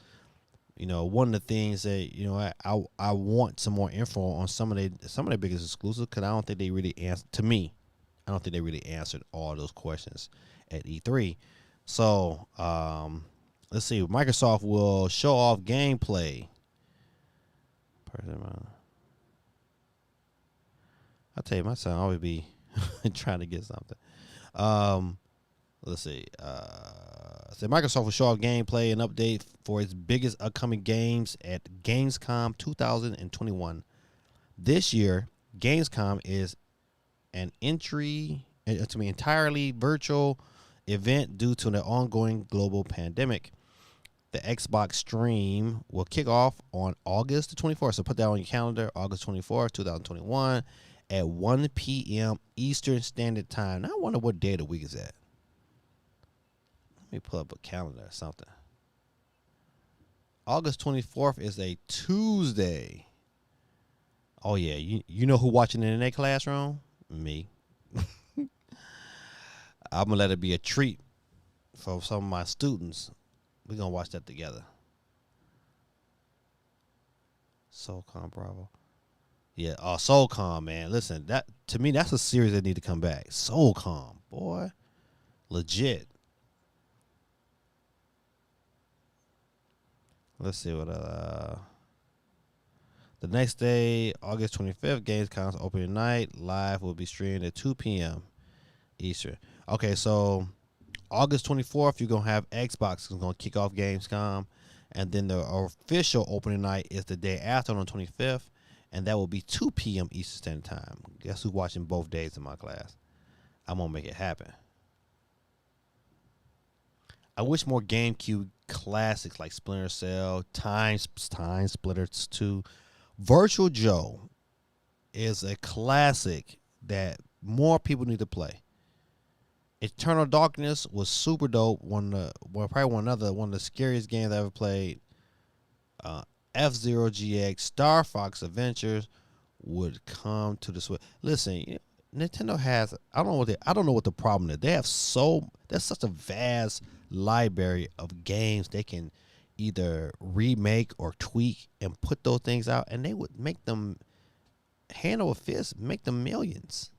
one of the things that I want some more info on some of the biggest exclusives because I don't think they really answered to me. I don't think they really answered all those questions at E3. So let's see. Microsoft will show off gameplay. I tell you, my son always be trying to get something. Let's see. So Microsoft will show off gameplay and update for its biggest upcoming games at Gamescom 2021. This year, Gamescom is an entirely virtual event due to the ongoing global pandemic. The Xbox stream will kick off on August the 24th. So put that on your calendar, August 24th, 2021 at 1 p.m. Eastern Standard Time. Now I wonder what day of the week is that. Let me pull up a calendar or something. August 24th is a Tuesday. Oh, yeah. You know who watching in their classroom? Me. I'm going to let it be a treat for some of my students. We're going to watch that together. SOCOM Bravo. Yeah, SOCOM, man. Listen, that to me, that's a series that need to come back. SOCOM, boy. Legit. Let's see what the next day, August 25th, Gamescom's opening night. Live will be streamed at 2 p.m. Eastern. Okay, so August 24th, you're going to have Xbox is going to kick off Gamescom. And then the official opening night is the day after on the 25th. And that will be 2 p.m. Eastern Standard Time. Guess who's watching both days in my class? I'm going to make it happen. I wish more GameCube classics like Splinter Cell, Time Splitters 2, Virtual Joe. is a classic that more people need to play. Eternal Darkness was super dope. One of the scariest games I ever played. F-Zero GX, Star Fox Adventures would come to the Switch. Listen, Nintendo has I don't know what the problem is. There's such a vast library of games they can either remake or tweak and put those things out, and they would make them hand over fist, make them millions.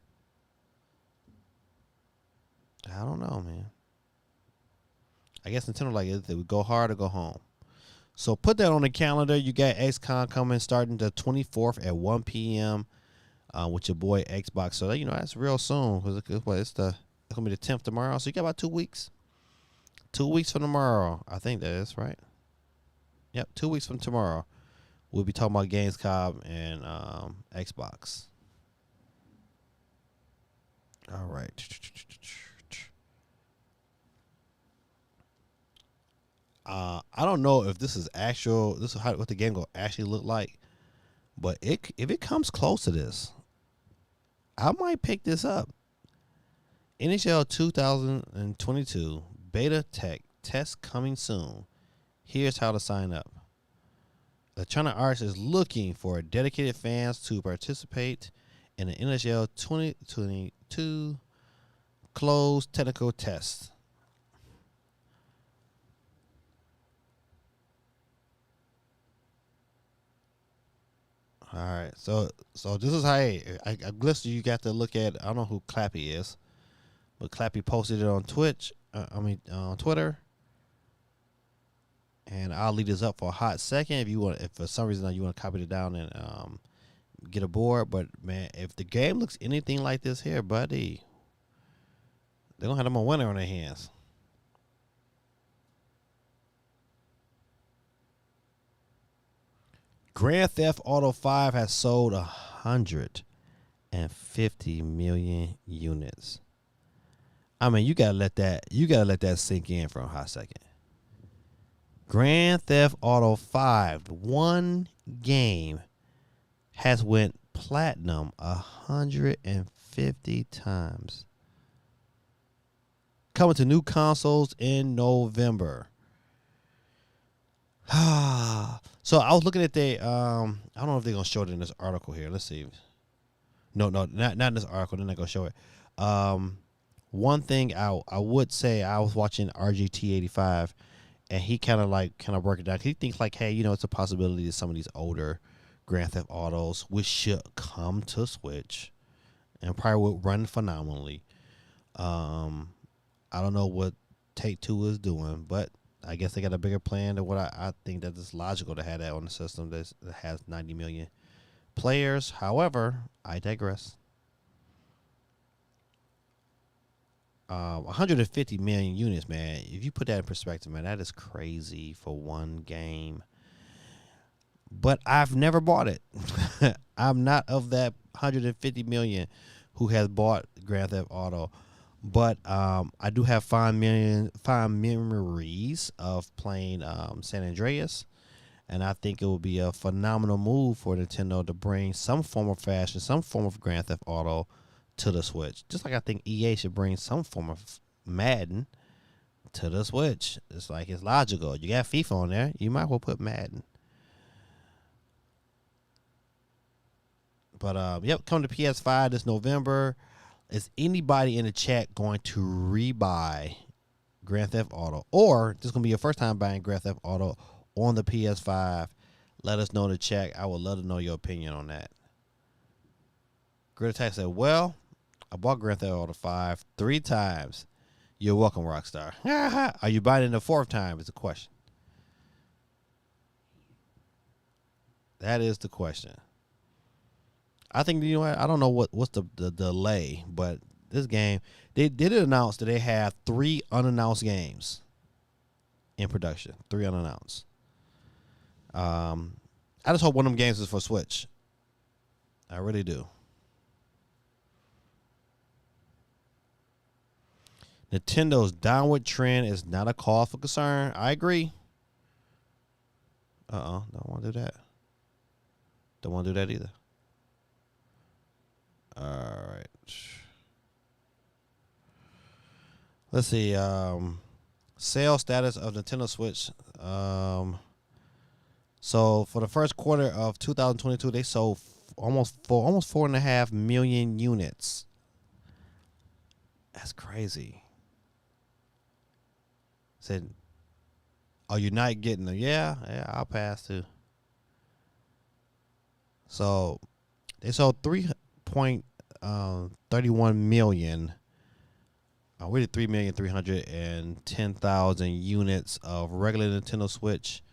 I don't know, man. I guess Nintendo like it. They would go hard or go home. So put that on the calendar. You got XCOM coming starting the 24th at 1 p.m. With your boy Xbox. So that's real soon. It's gonna be the 10th tomorrow. So you got about 2 weeks. 2 weeks from tomorrow. I think that is right. Yep, 2 weeks from tomorrow. We'll be talking about Gamescom and Xbox. All right. I don't know if this is actual. This is what the game gonna actually look like. But if it comes close to this, I might pick this up. NHL 2022 beta test coming soon. Here's how to sign up. Electronic Arts is looking for dedicated fans to participate in the NHL 2022 closed technical test. All right, so this is how I glitched. You got to look at. I don't know who Clappy is, but Clappy posted it on Twitch. On Twitter, and I'll leave this up for a hot second. If for some reason you want to copy it down and get aboard. But man, if the game looks anything like this here, buddy, they're gonna have them a winner on their hands. Grand Theft Auto 5 has sold 150 million units. I mean, you gotta let that sink in for a hot second. Grand Theft Auto 5, one game, has went platinum 150 times. Coming to new consoles in November. So I was looking at I don't know if they're gonna show it in this article here. Let's see. No, not in this article. They're not gonna show it. One thing I would say, I was watching RGT85, and he kind of broke it down. He thinks like, hey, it's a possibility that some of these older Grand Theft Autos, which should come to Switch, and probably would run phenomenally. I don't know what Take-Two is doing, but I guess they got a bigger plan than what I think that it's logical to have that on the system that has 90 million players. However, I digress. 150 million units, man. If you put that in perspective, man, that is crazy for one game. But I've never bought it. I'm not of that 150 million who has bought Grand Theft Auto. But I do have fond memories of playing San Andreas, and I think it would be a phenomenal move for Nintendo to bring some form of fashion, some form of Grand Theft Auto to the Switch. Just like I think EA should bring some form of Madden to the Switch. It's logical. You got FIFA on there, you might as well put Madden. But yep, come to PS5 this November. Is anybody in the chat going to rebuy Grand Theft Auto? Or this is going to be your first time buying Grand Theft Auto on the PS5? Let us know in the chat. I would love to know your opinion on that. Greta Tech said, well, I bought Grand Theft Auto 5 3 times. You're welcome, Rockstar. Are you buying it the 4th time is the question. That is the question. I think, I don't know what's the delay, but this game, they did announce that they have 3 unannounced games in production. 3 unannounced. I just hope one of them games is for Switch. I really do. Nintendo's downward trend is not a cause for concern. I agree. Don't want to do that. Don't want to do that either. All right. Let's see. Sales status of Nintendo Switch. So for the first quarter of 2022, they sold almost 4.5 million units. That's crazy. Said, "Oh, you're not getting them?" Yeah, I'll pass too. So they sold 3.31 million. We did 3,310,000 units of regular Nintendo Switch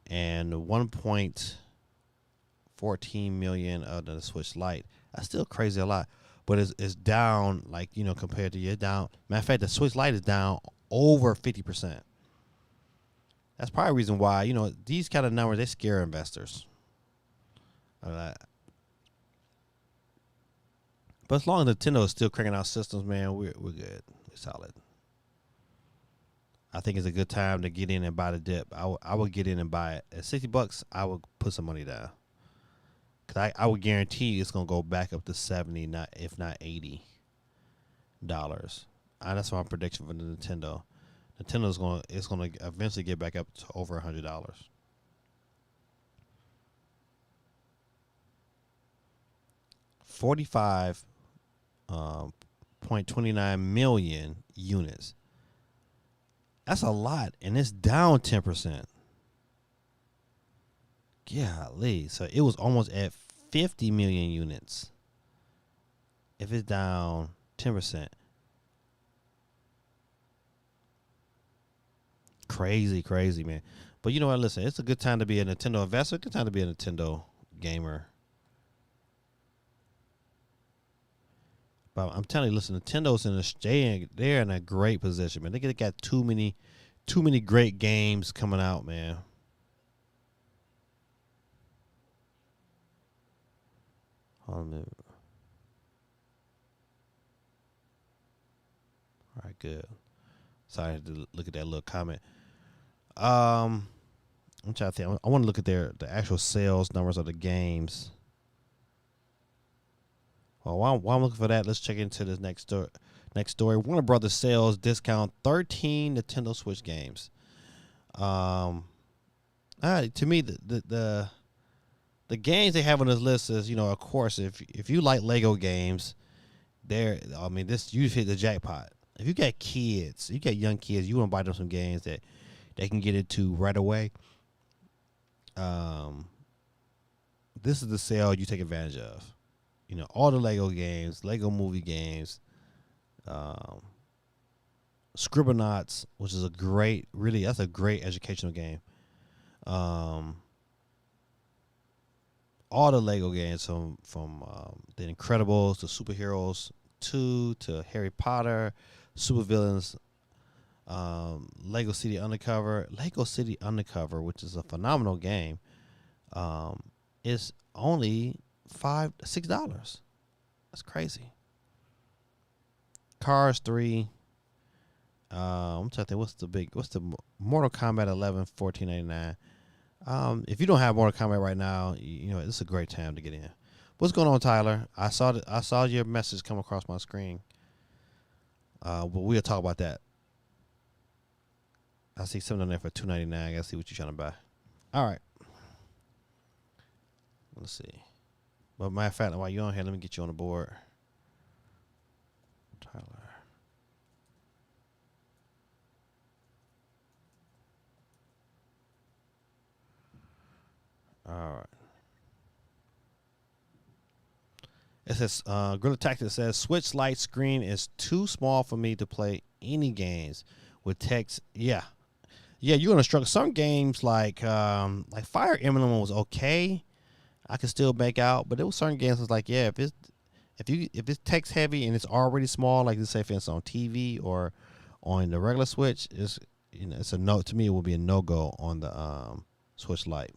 and 1.14 million of the Switch Lite. That's still crazy a lot, but it's down compared to down. Matter of fact, the Switch Lite is down over 50%. That's probably a reason why these kind of numbers they scare investors. But as long as Nintendo is still cranking out systems, man, we're good. We're solid. I think it's a good time to get in and buy the dip. I would get in and buy it at $60. I would put some money down, cause I would guarantee it's gonna go back up to $70, if not $80. That's my prediction for the Nintendo. Nintendo's gonna eventually get back up to over $100. 45.29 million units. That's a lot, and it's down 10%. Golly. So it was almost at 50 million units. If it's down 10%. Crazy, man. But you know what? Listen, it's a good time to be a Nintendo investor. Good time to be a Nintendo gamer. But I'm telling you, listen, Nintendo's they're in a great position, man. They got too many great games coming out, man. Hold on a minute. All right, good. Sorry to look at that little comment. I'm trying to think. I want to look at the actual sales numbers of the games. Well, while I'm looking for that, let's check into this next story. Warner Brothers sales discount 13 Nintendo Switch games. To me, the games they have on this list is, of course, if you like Lego games, you've hit the jackpot. If you got kids, you got young kids, you want to buy them some games that they can get into right away. This is the sale you take advantage of. All the Lego games, Lego movie games, Scribblenauts, which is that's a great educational game. All the Lego games from The Incredibles to Superheroes 2 to Harry Potter, Supervillains, Lego City Undercover, which is a phenomenal game, is only $6. That's crazy. Cars 3. I'm trying to think. What's the Mortal Kombat 11, $14.99. If you don't have Mortal Kombat right now, it's a great time to get in. What's going on, Tyler? I saw your message come across my screen. But we'll talk about that. I see something on there for $2.99. I gotta see what you're trying to buy. All right. Let's see. But matter of fact, while you're on here, let me get you on the board. Tyler. All right. It says, Gorilla Tactics says, Switch Lite screen is too small for me to play any games with text. Yeah, you're going to struggle. Some games like Fire Emblem was okay. I could still make out, but there was certain games that's like, if it's text heavy and it's already small, like let's say for instance on TV or on the regular Switch, it's a no. To me, it would be a no go on the Switch Lite.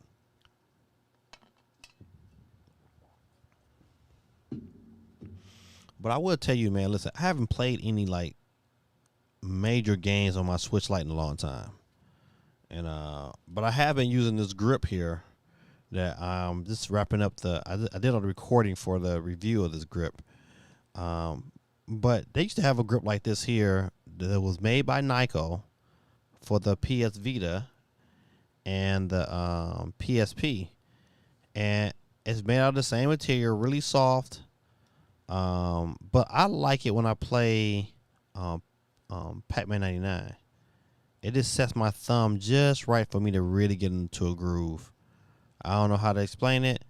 But I will tell you, man, listen, I haven't played any major games on my Switch Lite in a long time, and but I have been using this grip here. That just wrapping up I did a recording for the review of this grip, Um, but they used to have a grip like this here that was made by Nyko for the PS Vita and the PSP, and it's made out of the same material, really soft. But I like it when I play um, Pac-Man 99. It just sets my thumb just right for me to really get into a groove. I don't know how to explain it.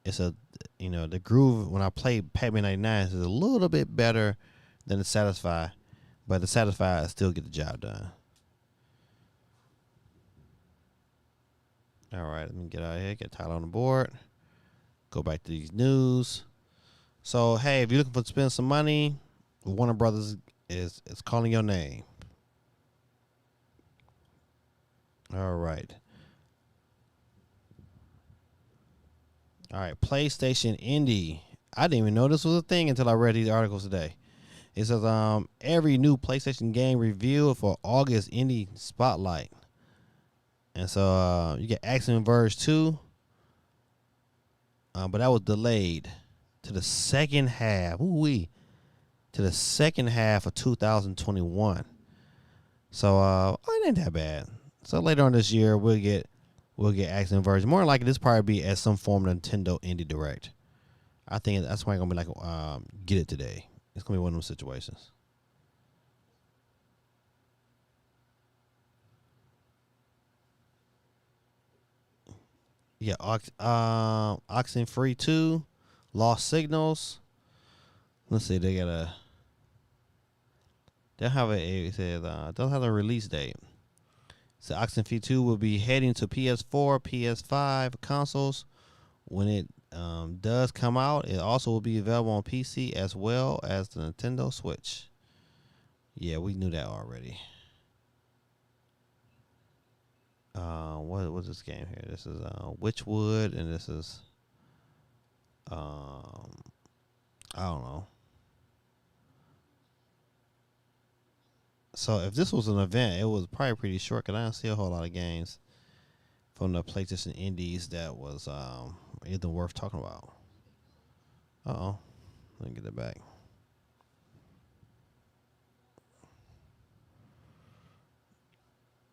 It's a, the groove when I play Pac-Man 99 is a little bit better than the Satisfy, but the Satisfy I still get the job done. All right, let me get out of here. Get Tyler on the board. Go back to these news. So hey, if you're looking for to spend some money, Warner Brothers is calling your name. All right. All right, PlayStation Indie. I didn't even know this was a thing until I read these articles today. It says every new PlayStation game revealed for August Indie Spotlight. And so you get Action Verge 2, but that was delayed to the second half. Ooh-wee. To the second half of 2021. So it ain't that bad. So later on this year we'll get Action Verge. More likely this probably be at some form of Nintendo Indie Direct. I think that's why I'm gonna be like get it today. It's gonna be one of those situations. Yeah, Oxenfree 2, Lost Signals. Let's see, they'll have it says they'll have a release date. So Oxenfree 2 will be heading to PS4, PS5 consoles when it does come out. It also will be available on PC as well as the Nintendo Switch. Yeah, we knew that already. What's this game here? This is Witchwood, and this is I don't know. So if this was an event, it was probably pretty short because I don't see a whole lot of games from the PlayStation Indies that was anything worth talking about. Uh-oh. Let me get it back.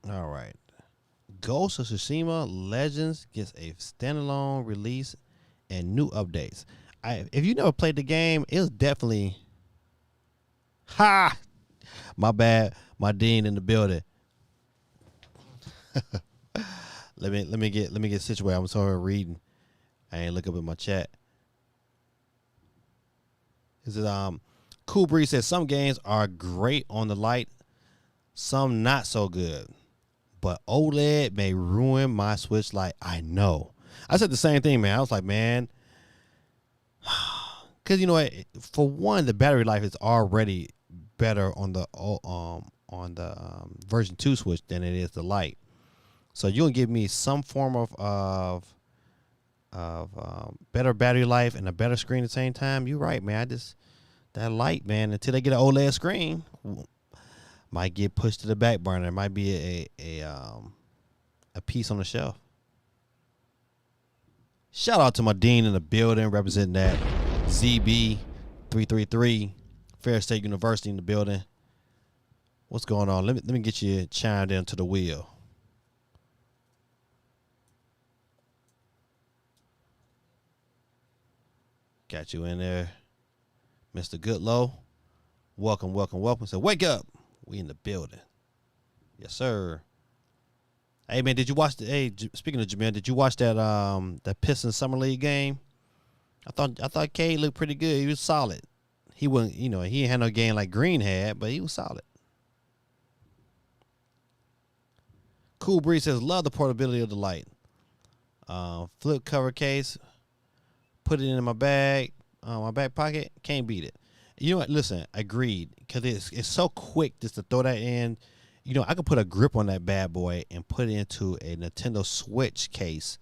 All right. Ghost of Tsushima Legends gets a standalone release and new updates. If you never played the game, it was definitely my bad. My dean in the building. let me get situated. I'm sorry reading. I ain't look up at my chat. Is it Cool Breeze says some games are great on the light, some not so good. But OLED may ruin my Switch. Like, I know. I said the same thing, man. I was like, man, because you know what? For one, the battery life is already better on the version 2 Switch than it is the Lite. So you'll give me some form of better battery life and a better screen at the same time. You're right, man. That Lite, man. Until they get an OLED screen, might get pushed to the back burner. It might be a piece on the shelf. Shout out to my dean in the building representing that ZB333 Fair State University in the building. What's going on? Let me get you chimed into the wheel. Got you in there, Mr. Goodlow. Welcome, welcome, welcome. So wake up. We in the building. Yes, sir. Hey man, did you watch speaking of Jamil, did you watch that Pistons Summer League game? I thought Cade looked pretty good. He was solid. He wasn't, he ain't had no game like Green had, but he was solid. Cool Breeze says, love the portability of the Lite. Flip cover case, put it in my bag, my back pocket, can't beat it. You know what? Listen, agreed, because it's so quick just to throw that in. I could put a grip on that bad boy and put it into a Nintendo Switch case,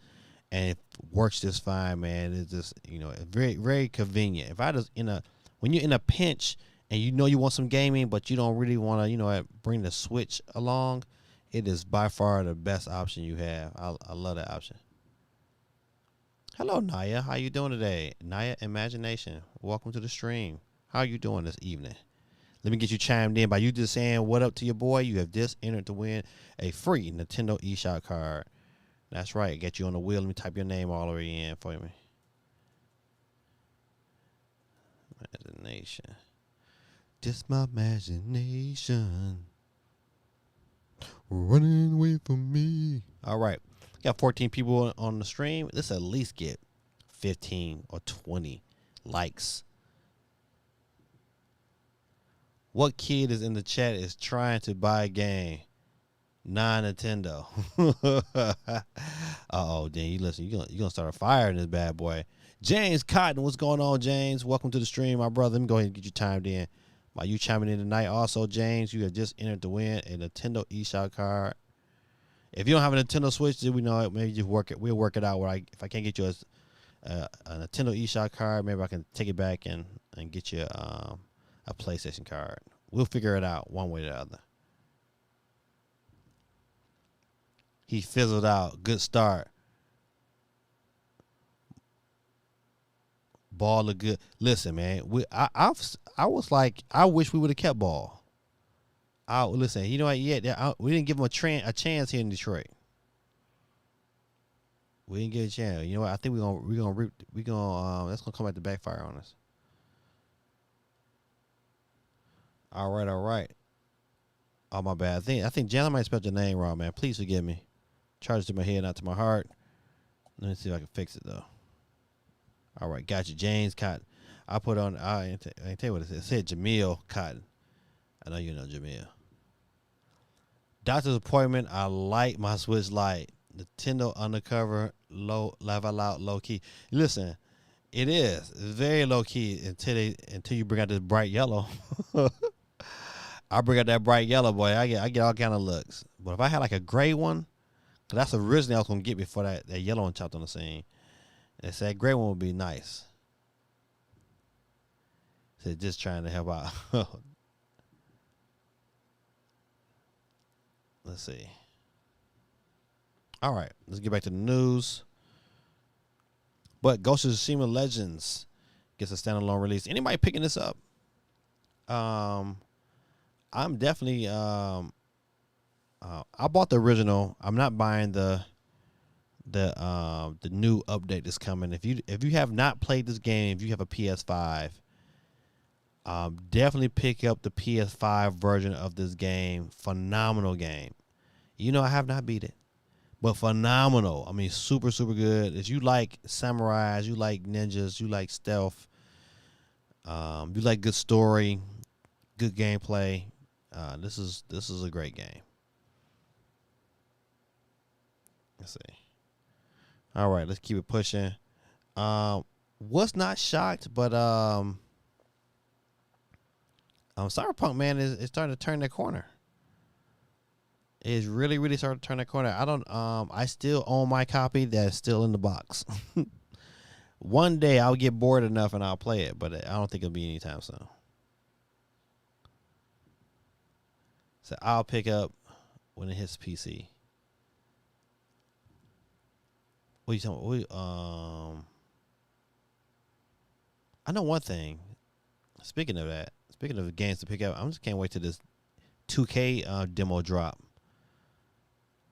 and it works just fine, man. It's just, it's very, very convenient. If I just when you're in a pinch and you want some gaming, but you don't really want to, bring the Switch along, it is by far the best option you have. I love that option. Hello, Naya. How you doing today? Naya Imagination. Welcome to the stream. How are you doing this evening? Let me get you chimed in by you just saying what up to your boy. You have just entered to win a free Nintendo eShop card. That's right. Get you on the wheel. Let me type your name all the way in for me. Imagination. Just my imagination. Running away from me. All right. Got 14 people on the stream. Let's at least get 15 or 20 likes. What kid is in the chat is trying to buy a game? Non-Nintendo. Uh-oh, Dan, you listen. You're gonna start a fire in this bad boy. James Cotton, what's going on, James? Welcome to the stream, my brother. Let me go ahead and get you timed in. While you chiming in tonight, also, James, you have just entered to win a Nintendo eShop card. If you don't have a Nintendo Switch, then we know it. Maybe just work it. We'll work it out. If I can't get you a Nintendo eShop card, maybe I can take it back and get you a PlayStation card. We'll figure it out one way or the other. He fizzled out. Good start. Ball look good. Listen, man. I was like, I wish we would have kept Ball. Listen, you know what? Yeah, we didn't give him a chance here in Detroit. We didn't get a chance. You know what? I think that's gonna come back to backfire on us. All right. Oh, my bad. I think Jan, I might spell your name wrong, man. Please forgive me. Charge it to my head, not to my heart. Let me see if I can fix it though. All right, got you, James Cotton. I put on. I tell you what it said. It said Jamil Cotton. I know you know Jamil. Doctor's appointment. I like my Switch Lite. Nintendo undercover, level out, low key. Listen, it is. It's very low key until you bring out this bright yellow. I bring out that bright yellow, boy. I get all kind of looks. But if I had like a gray one, cause that's originally I was gonna get before that yellow one chopped on the scene. They said that gray one would be nice. Said just trying to help out. Let's see. All right, let's get back to the news. But Ghost of Tsushima Legends gets a standalone release. Anybody picking this up? I'm definitely. I bought the original. I'm not buying the new update that's coming. If you have not played this game, if you have a PS5, definitely pick up the PS5 version of this game. Phenomenal game. You know, I have not beat it, but phenomenal. I mean, super, super good. If you like samurais, you like ninjas, you like stealth, you like good story, good gameplay, this is a great game. Let's see. All right, let's keep it pushing. Was not shocked, but Cyberpunk, man, is starting to turn that corner. It's really, really starting to turn that corner. I still own my copy that's still in the box. One day I'll get bored enough and I'll play it, but I don't think it'll be anytime soon. So I'll pick up when it hits PC. What are you talking about? I know one thing. Speaking of games to pick up, I just can't wait till this 2K demo drop,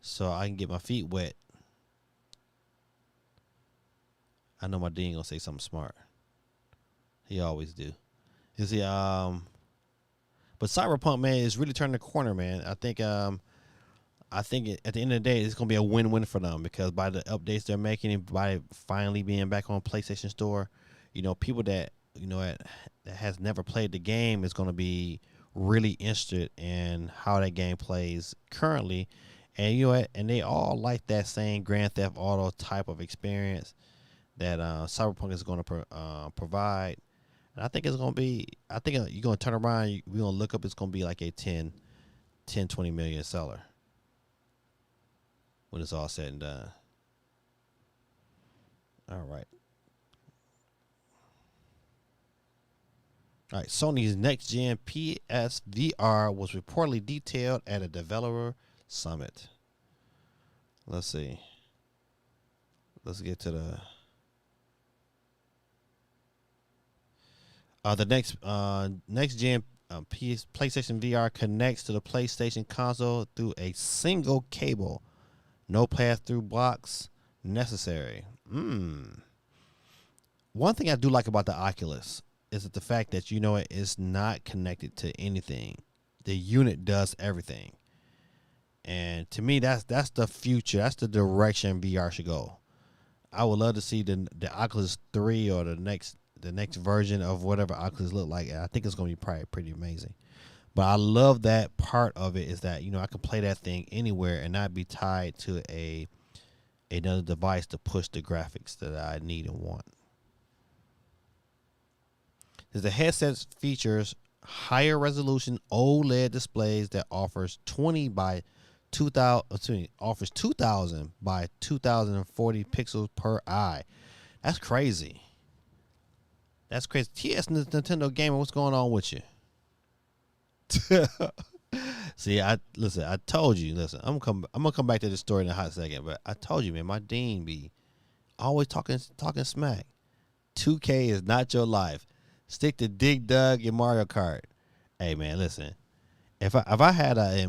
so I can get my feet wet. I know my D ain't gonna say something smart. He always do. You see, but Cyberpunk, man, is really turning the corner, man. I think at the end of the day, it's gonna be a win-win for them because by the updates they're making and by finally being back on PlayStation Store, you know, people that that has never played the game is gonna be really interested in how that game plays currently, and you know what? And they all like that same Grand Theft Auto type of experience that Cyberpunk is going to provide. And I think it's going to be. I think you're going to turn around. We're going to look up. It's going to be like a 10, 20 million seller when it's all said and done. All right. All right, Sony's next-gen PSVR was reportedly detailed at a developer summit. Let's see. Let's get to the... Next gen PlayStation VR connects to the PlayStation console through a single cable. No pass-through blocks necessary. One thing I do like about the Oculus is that the fact that it's not connected to anything. The unit does everything, and to me, that's the future. That's the direction VR should go. I would love to see the Oculus 3 or the next version of whatever Oculus look like. And I think it's gonna be probably pretty amazing. But I love that part of it is that I can play that thing anywhere and not be tied to another device to push the graphics that I need and want. The headset features higher resolution OLED displays that offers 20 by 2000 by 2040 pixels per eye. That's crazy. That's crazy. TS Nintendo Gamer, what's going on with you? See, I told you. Listen, I'm gonna come back to this story in a hot second, but I told you, man, my dean be always talking smack. 2K is not your life. Stick to Dig Dug and Mario Kart. Hey, man, listen. If I had a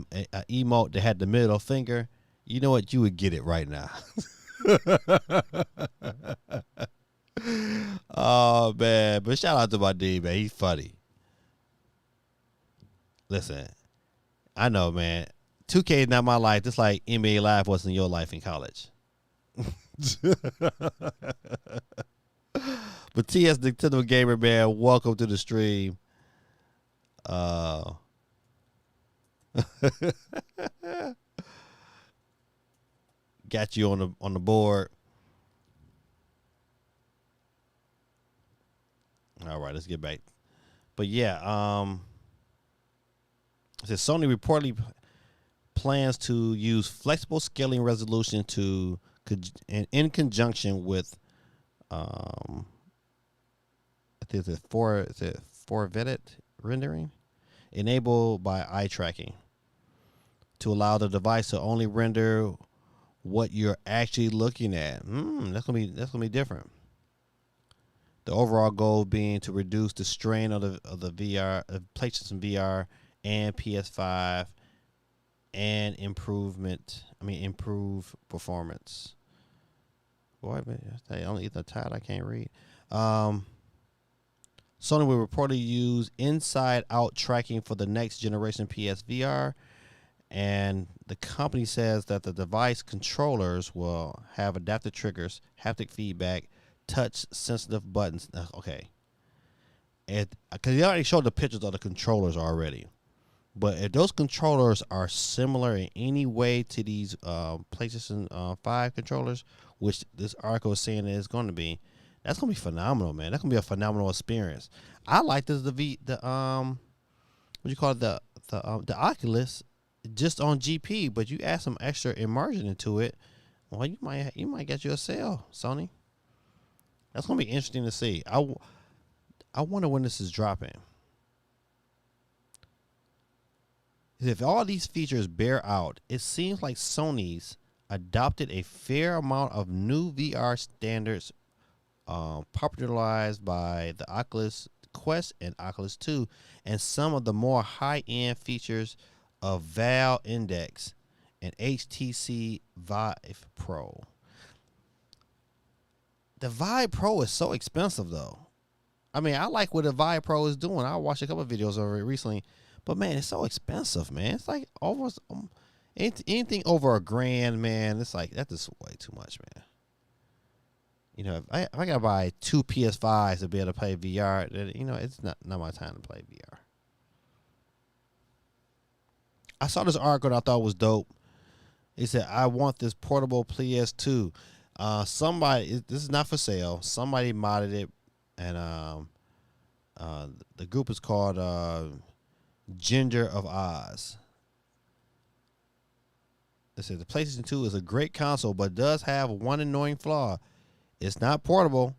emote that had the middle finger, you know what? You would get it right now. Oh, man. But shout out to my D, man. He's funny. Listen, I know, man. 2K is not my life. Just like NBA Live wasn't your life in college. But TS Nintendo Gamer, man, welcome to the stream. Got you on the board. All right, let's get back. But yeah, it says Sony reportedly plans to use flexible scaling resolution in conjunction with I think it's four-vetted rendering enabled by eye tracking to allow the device to only render what you're actually looking at. That's gonna be different. The overall goal being to reduce the strain of the VR, PlayStation VR and PS5, and improve performance. Boy, I only eat the title I can't read. Sony will reportedly use inside-out tracking for the next generation PSVR, and the company says that the device controllers will have adaptive triggers, haptic feedback, touch-sensitive buttons. Okay. Because they already showed the pictures of the controllers already. But if those controllers are similar in any way to these PlayStation 5 controllers, which this article is saying it's going to be, that's going to be phenomenal, man. That's going to be a phenomenal experience. I like this what you call it, the Oculus just on GP, but you add some extra immersion into it, well, you might get you a sale, Sony. That's going to be interesting to see. I wonder when this is dropping. If all these features bear out, it seems like Sony's adopted a fair amount of new VR standards popularized by the Oculus Quest and Oculus 2, and some of the more high-end features of Valve Index and HTC Vive Pro. The Vive Pro is so expensive, though. I mean, I like what the Vive Pro is doing. I watched a couple of videos of it recently. But, man, it's so expensive, man. It's like almost anything over $1,000, man. It's like, that's just way too much, man. You know, if I got to buy 2 PS5s to be able to play VR, then, it's not my time to play VR. I saw this article that I thought was dope. It said, I want this portable PS2. This is not for sale. Somebody modded it, and the group is called Ginger of Oz. It says the PlayStation 2 is a great console, but does have one annoying flaw. It's not portable.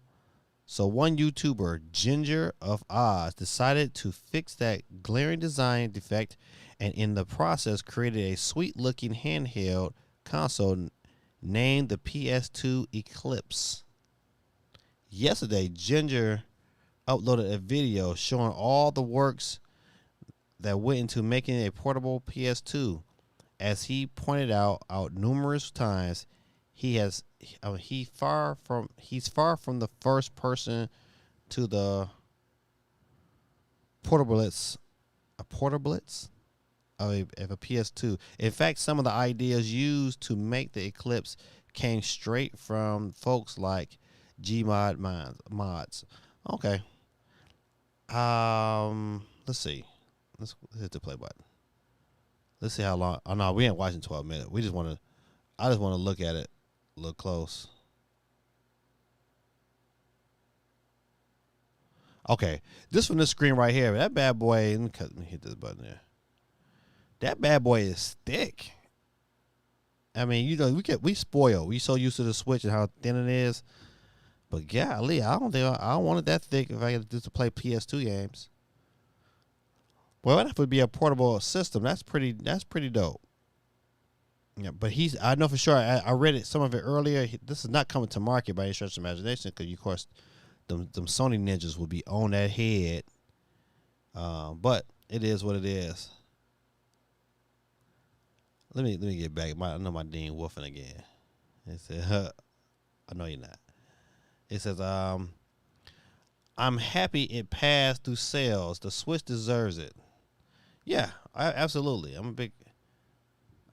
So one YouTuber, Ginger of Oz, decided to fix that glaring design defect, and in the process created a sweet-looking handheld console named the PS2 Eclipse. Yesterday, Ginger uploaded a video showing all the works that went into making a portable PS2. As he pointed out numerous times, he's far from the first person to the portablets, a portablets of a PS2. In fact, some of the ideas used to make the Eclipse came straight from folks like Gmod mods. Okay. Let's see. Let's hit the play button. Let's see how long. Oh no, we ain't watching 12 minutes. We just want to. I just want to look at it, look close. Okay, this from this screen right here. That bad boy. Let me hit this button there. That bad boy is thick. I mean, we spoil. We so used to the Switch and how thin it is. But golly, I don't want it that thick if I get to play PS2 games. Well, that would be a portable system. That's pretty dope. Yeah, but I know for sure. I read it, some of it earlier. This is not coming to market by any stretch of imagination, because of course, them Sony ninjas will be on that head. But it is what it is. Let me get back. I know my Dean Wolfing again. It said, I know you're not. It says, I'm happy it passed through sales. The Switch deserves it. Yeah, absolutely. I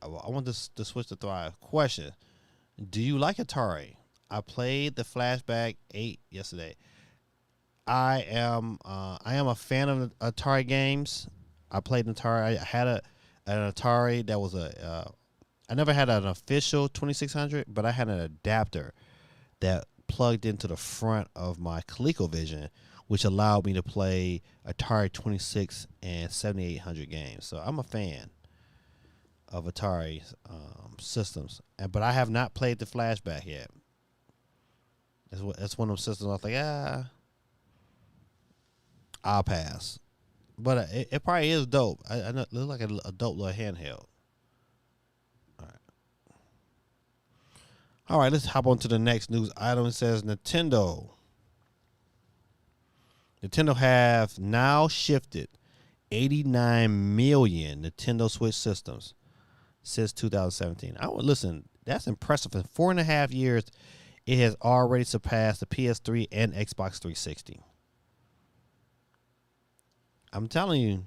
want the Switch to thrive. Question: do you like Atari? I played the Flashback 8 yesterday. I am a fan of Atari games. I played an Atari. I had an Atari that was I never had an official 2600, but I had an adapter that plugged into the front of my ColecoVision, which allowed me to play Atari 26 and 7800 games. So I'm a fan of Atari systems, but I have not played the Flashback yet. That's one of them systems I was like, I'll pass. But it probably is dope. I know it looks like a dope little handheld. All right, let's hop on to the next news item. It says Nintendo have now shifted 89 million Nintendo Switch systems since 2017. Listen, that's impressive. In 4.5 years, it has already surpassed the PS3 and Xbox 360. I'm telling you,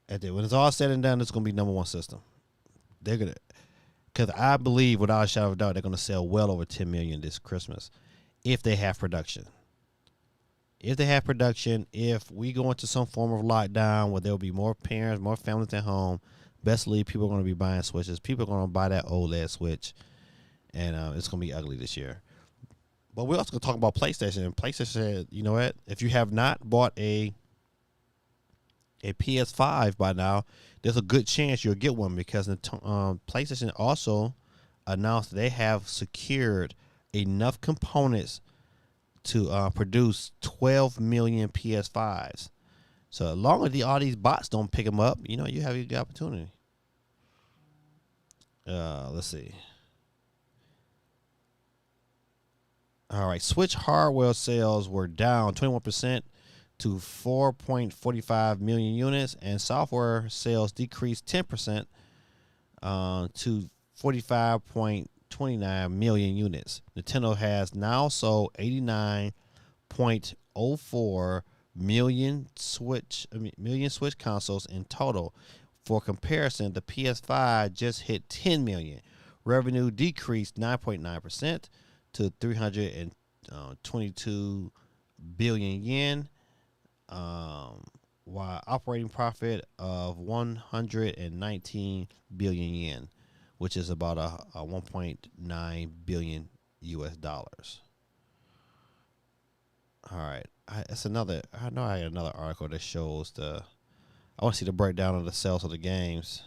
when it's all said and done, it's going to be number one system. Because I believe, without a shadow of a doubt, they're going to sell well over 10 million this Christmas if they have production. If we go into some form of lockdown where there will be more parents, more families at home, best believe people are going to be buying Switches. People are going to buy that OLED Switch, and it's going to be ugly this year. But we're also going to talk about PlayStation. PlayStation said, you know what? If you have not bought a PS5 by now, there's a good chance you'll get one, because PlayStation also announced they have secured enough components to produce 12 million PS5s. So as long as all these bots don't pick them up, you have the opportunity. Let's see. All right, Switch hardware sales were down 21% to 4.45 million units, and software sales decreased 10% to 45.29 million units. Nintendo has now sold 89.04 million Switch consoles in total. For comparison, the PS5 just hit 10 million. Revenue decreased 9.9% to 322 billion yen. While operating profit of 119 billion yen, which is about a 1.9 billion US dollars. All right, I know I had another article that shows I want to see the breakdown of the sales of the games.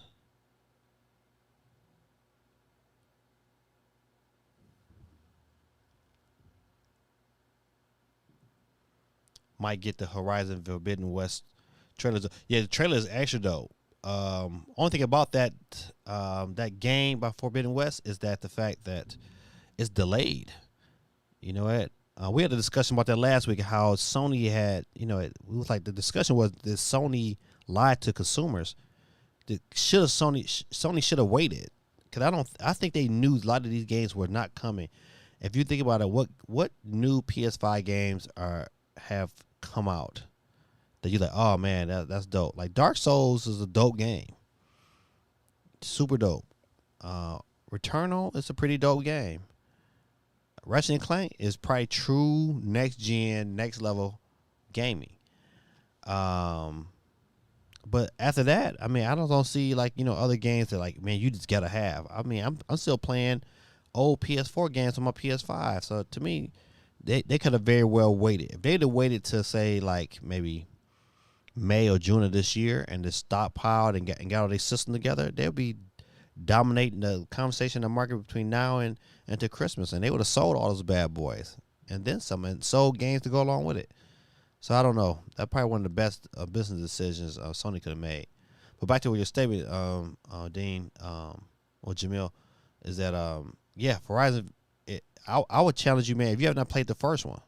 Might get the Horizon Forbidden West trailers. Yeah, the trailer is actually dope. Only thing about that game by Forbidden West is that the fact that it's delayed. You know what? We had a discussion about that last week. How Sony had, it was like the discussion was that Sony lied to consumers. Sony should have waited, because I think they knew a lot of these games were not coming. If you think about it, what new PS5 games have come out that you're like, oh man, that's dope. Like Dark Souls is a dope game, super dope. Returnal is a pretty dope game. Ratchet and Clank is probably true next gen, next level gaming. But after that, I mean, I don't see like other games that like, man, you just gotta have. I mean, I'm still playing old PS4 games on my PS5. So to me, they could have very well waited. If they'd have waited to say like maybe May or June of this year and just stockpiled and got all their system together, they'll be dominating the conversation in the market between now and to Christmas, and they would have sold all those bad boys and then some, and sold games to go along with it. So I don't know. That's probably one of the best business decisions Sony could have made. But back to your statement, Dean, or Jamil, is that yeah, Verizon. I would challenge you, man. If you have not played the first one,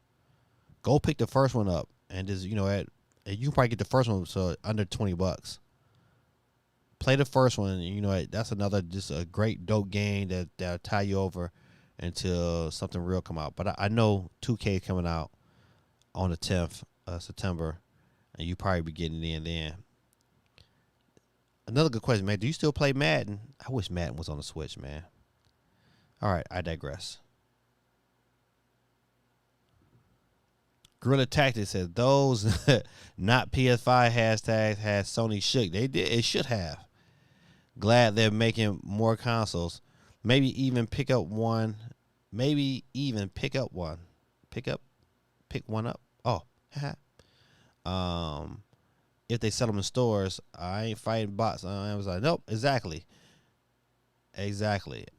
go pick the first one up, and just you can probably get the first one so under $20. Play the first one, and that's another just a great dope game that'll tie you over until something real come out. But I know 2K is coming out on the 10th of September, and you probably be getting it in then. Another good question, man. Do you still play Madden? I wish Madden was on the Switch, man. All right, I digress. Guerrilla Tactics says those not PS5 hashtags has Sony shook. They did. It should have. Glad they're making more consoles. Maybe even pick one up. Oh, if they sell them in stores, I ain't fighting bots on Amazon. Nope, exactly.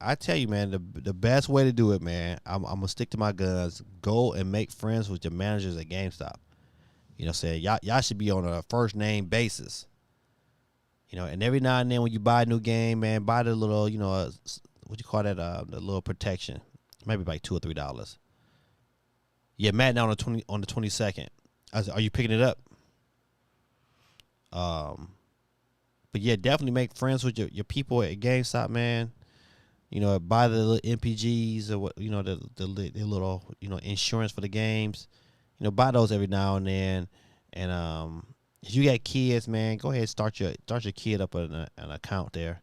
I tell you, man, the best way to do it, man, I'm gonna stick to my guns. Go and make friends with your managers at GameStop. Saying y'all should be on a first name basis. And every now and then when you buy a new game, man, buy the little, what you call that, the little protection, maybe like $2 or $3. Yeah, Madden on the 22nd. Are you picking it up? But yeah, definitely make friends with your people at GameStop, man. Buy the little MPGs or what, the little, insurance for the games. Buy those every now and then. And if you got kids, man, go ahead and start your kid up an account there.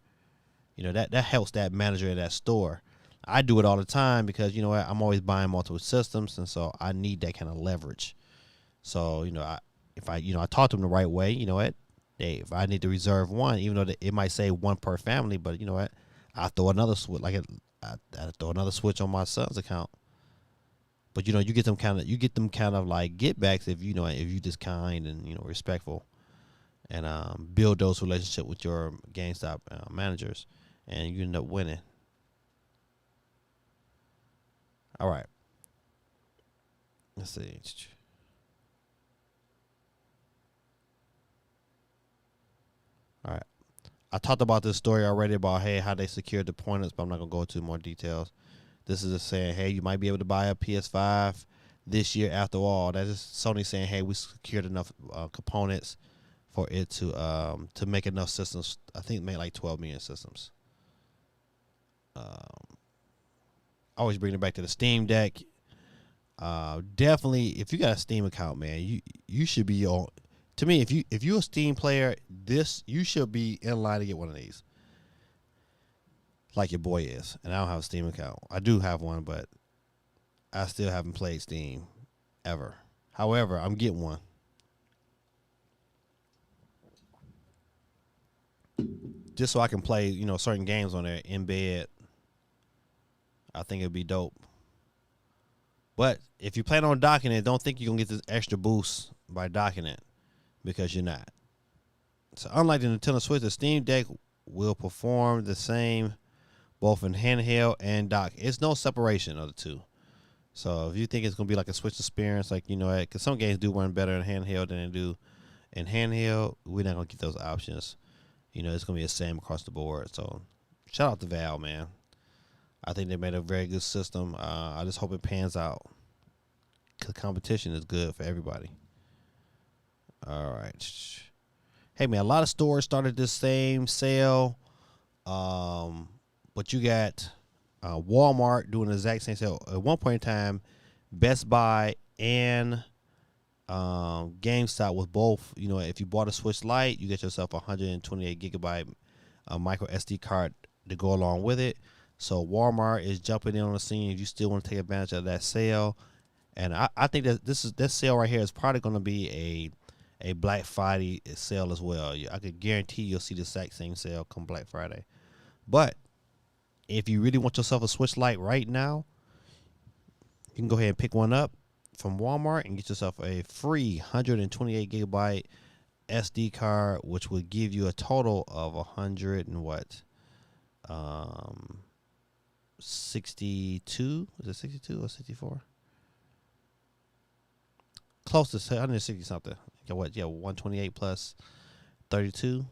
That helps that manager at that store. I do it all the time because I'm always buying multiple systems, and so I need that kind of leverage. So if I talk to them the right way, if I need to reserve one, even though it might say one per family, but I throw another switch I throw another switch on my son's account. But you get them kind of like get backs if you just kind and respectful, and build those relationships with your GameStop managers, and you end up winning. All right. Let's see. All right. I talked about this story already about how they secured the pointers, but I'm not gonna go into more details. This is just saying, hey, you might be able to buy a PS5 this year after all. That is Sony saying, hey, we secured enough components for it to make enough systems. I think made like 12 million systems. Always bring it back to the Steam Deck. Definitely, if you got a Steam account, man, you should be on. To me, if you're a Steam player, you should be in line to get one of these. Like your boy is, and I don't have a Steam account. I do have one, but I still haven't played Steam ever. However, I'm getting one. Just so I can play, certain games on there in bed. I think it'd be dope. But if you plan on docking it, don't think you're going to get this extra boost by docking it, because you're not. So unlike the Nintendo Switch, the Steam Deck will perform the same both in handheld and dock. It's no separation of the two. So if you think it's going to be like a Switch experience, like, because some games do run better in handheld than they do in handheld, we're not going to get those options. It's going to be the same across the board. So shout out to Valve, man. I think they made a very good system. I just hope it pans out. the competition is good for everybody. All right. Hey man, a lot of stores started this same sale, but you got Walmart doing the exact same sale. At one point in time, Best Buy and GameStop was both. You know, if you bought a Switch Lite, you get yourself a 128 gigabyte micro SD card to go along with it. So Walmart is jumping in on the scene. If you still want to take advantage of that sale, and I think that this sale right here is probably going to be a Black Friday sale as well. I could guarantee you'll see the exact same sale come Black Friday. But if you really want yourself a Switch Lite right now, you can go ahead and pick one up from Walmart and get yourself a free 128 gigabyte SD card, which will give you a total of 100 and what? 62? Is it 62 or 64? Close to 160 something. Yeah, what? Yeah, 128 plus 32.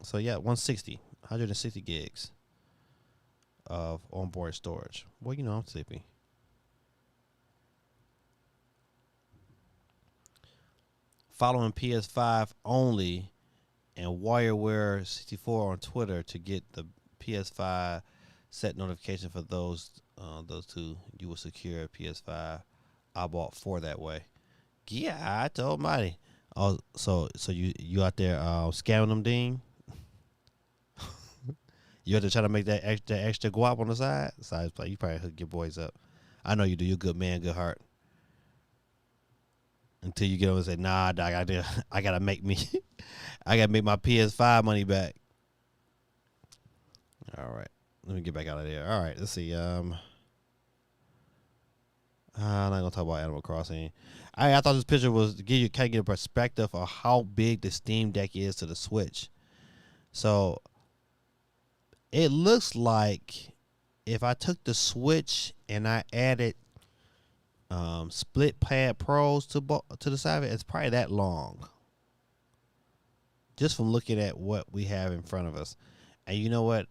So yeah, 160 gigs of onboard storage. Well, you know, I'm sleepy. Following PS5 only and WarriorWare64 on Twitter to get the PS5 set notification for those two. You will secure a PS5. I bought 4 that way. Yeah, I told Mighty. Oh, so you out there scamming them, Dean? You out there trying to make that extra guap on the side? You probably hook your boys up. I know you do. You're a good man, good heart. Until you get over and say, nah, Doc, I gotta make my PS5 money back. All right. Let me get back out of there. All right, let's see. I'm not gonna talk about Animal Crossing. I thought this picture was to give you kind of get a perspective of how big the Steam Deck is to the Switch. So it looks like if I took the Switch and I added split pad pros to the side of it, it's probably that long. Just from looking at what we have in front of us. And you know what?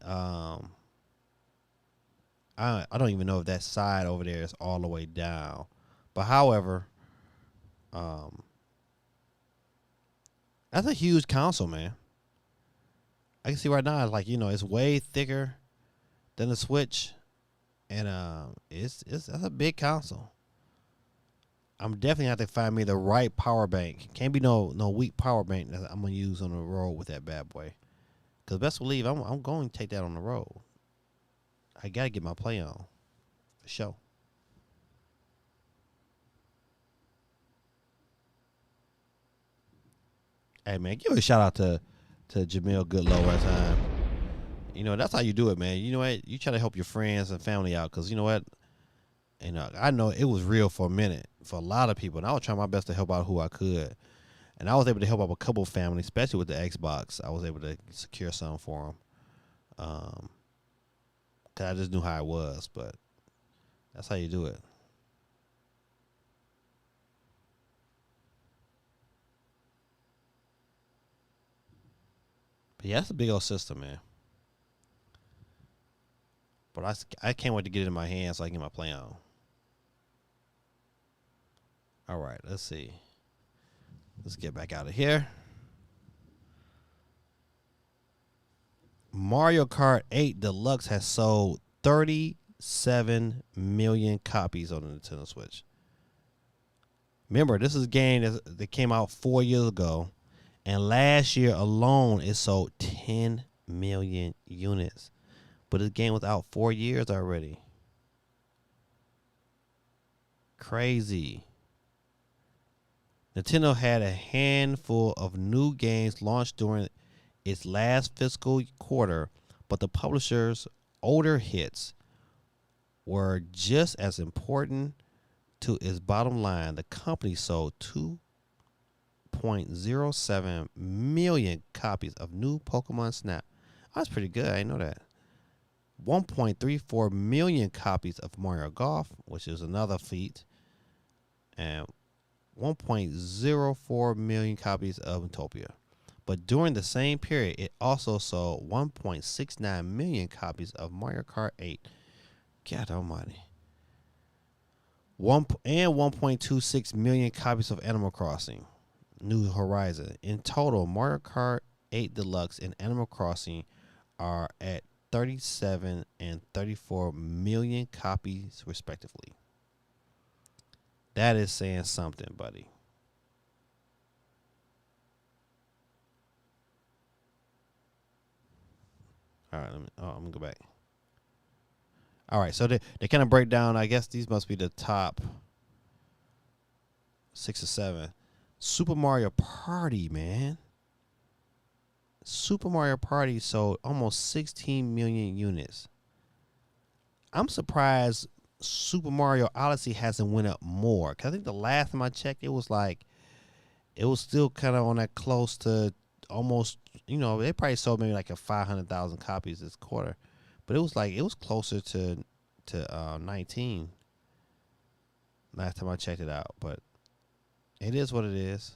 I don't even know if that side over there is all the way down. But however, that's a huge console, man. I can see right now, it's like, you know, it's way thicker than the Switch, and that's a big console. I'm definitely have to find me the right power bank. Can't be no weak power bank that I'm gonna use on the road with that bad boy. Cause best believe I'm going to take that on the road. I gotta get my play on, for sure. Hey man, give a shout out to Jamil Goodlow one time. You know, that's how you do it, man. You know what? You try to help your friends and family out, cause you know what? And I know it was real for a minute for a lot of people, and I was trying my best to help out who I could. And I was able to help out a couple of families, especially with the Xbox. I was able to secure some for them. Cause I just knew how it was, but that's how you do it. But yeah, that's a big old system, man. But I can't wait to get it in my hands so I can get my play on. All right, let's see. Let's get back out of here. Mario Kart 8 Deluxe has sold 37 million copies on the Nintendo Switch. Remember, this is a game that came out 4 years ago, and last year alone it sold 10 million units. But this game was out 4 years already. Crazy. Nintendo had a handful of new games launched during its last fiscal quarter, but the publisher's older hits were just as important to its bottom line. The company sold 2.07 million copies of new Pokemon Snap. Oh, that's pretty good. I didn't know that. 1.34 million copies of Mario Golf, which is another feat, and 1.04 million copies of Utopia. But during the same period, it also sold 1.69 million copies of Mario Kart 8. God almighty. 1.26 million copies of Animal Crossing New Horizon. In total, Mario Kart 8 Deluxe and Animal Crossing are at 37 and 34 million copies respectively. That is saying something, buddy. All right, I'm gonna go back. All right, so they kind of break down. I guess these must be the top 6 or 7. Super Mario Party, man. Super Mario Party sold almost 16 million units. I'm surprised Super Mario Odyssey hasn't went up more. Cause I think the last time I checked, it was still kind of on that close to almost. They probably sold maybe like a 500,000 copies this quarter, but it was closer to 19 last time I checked it out. But it is what it is.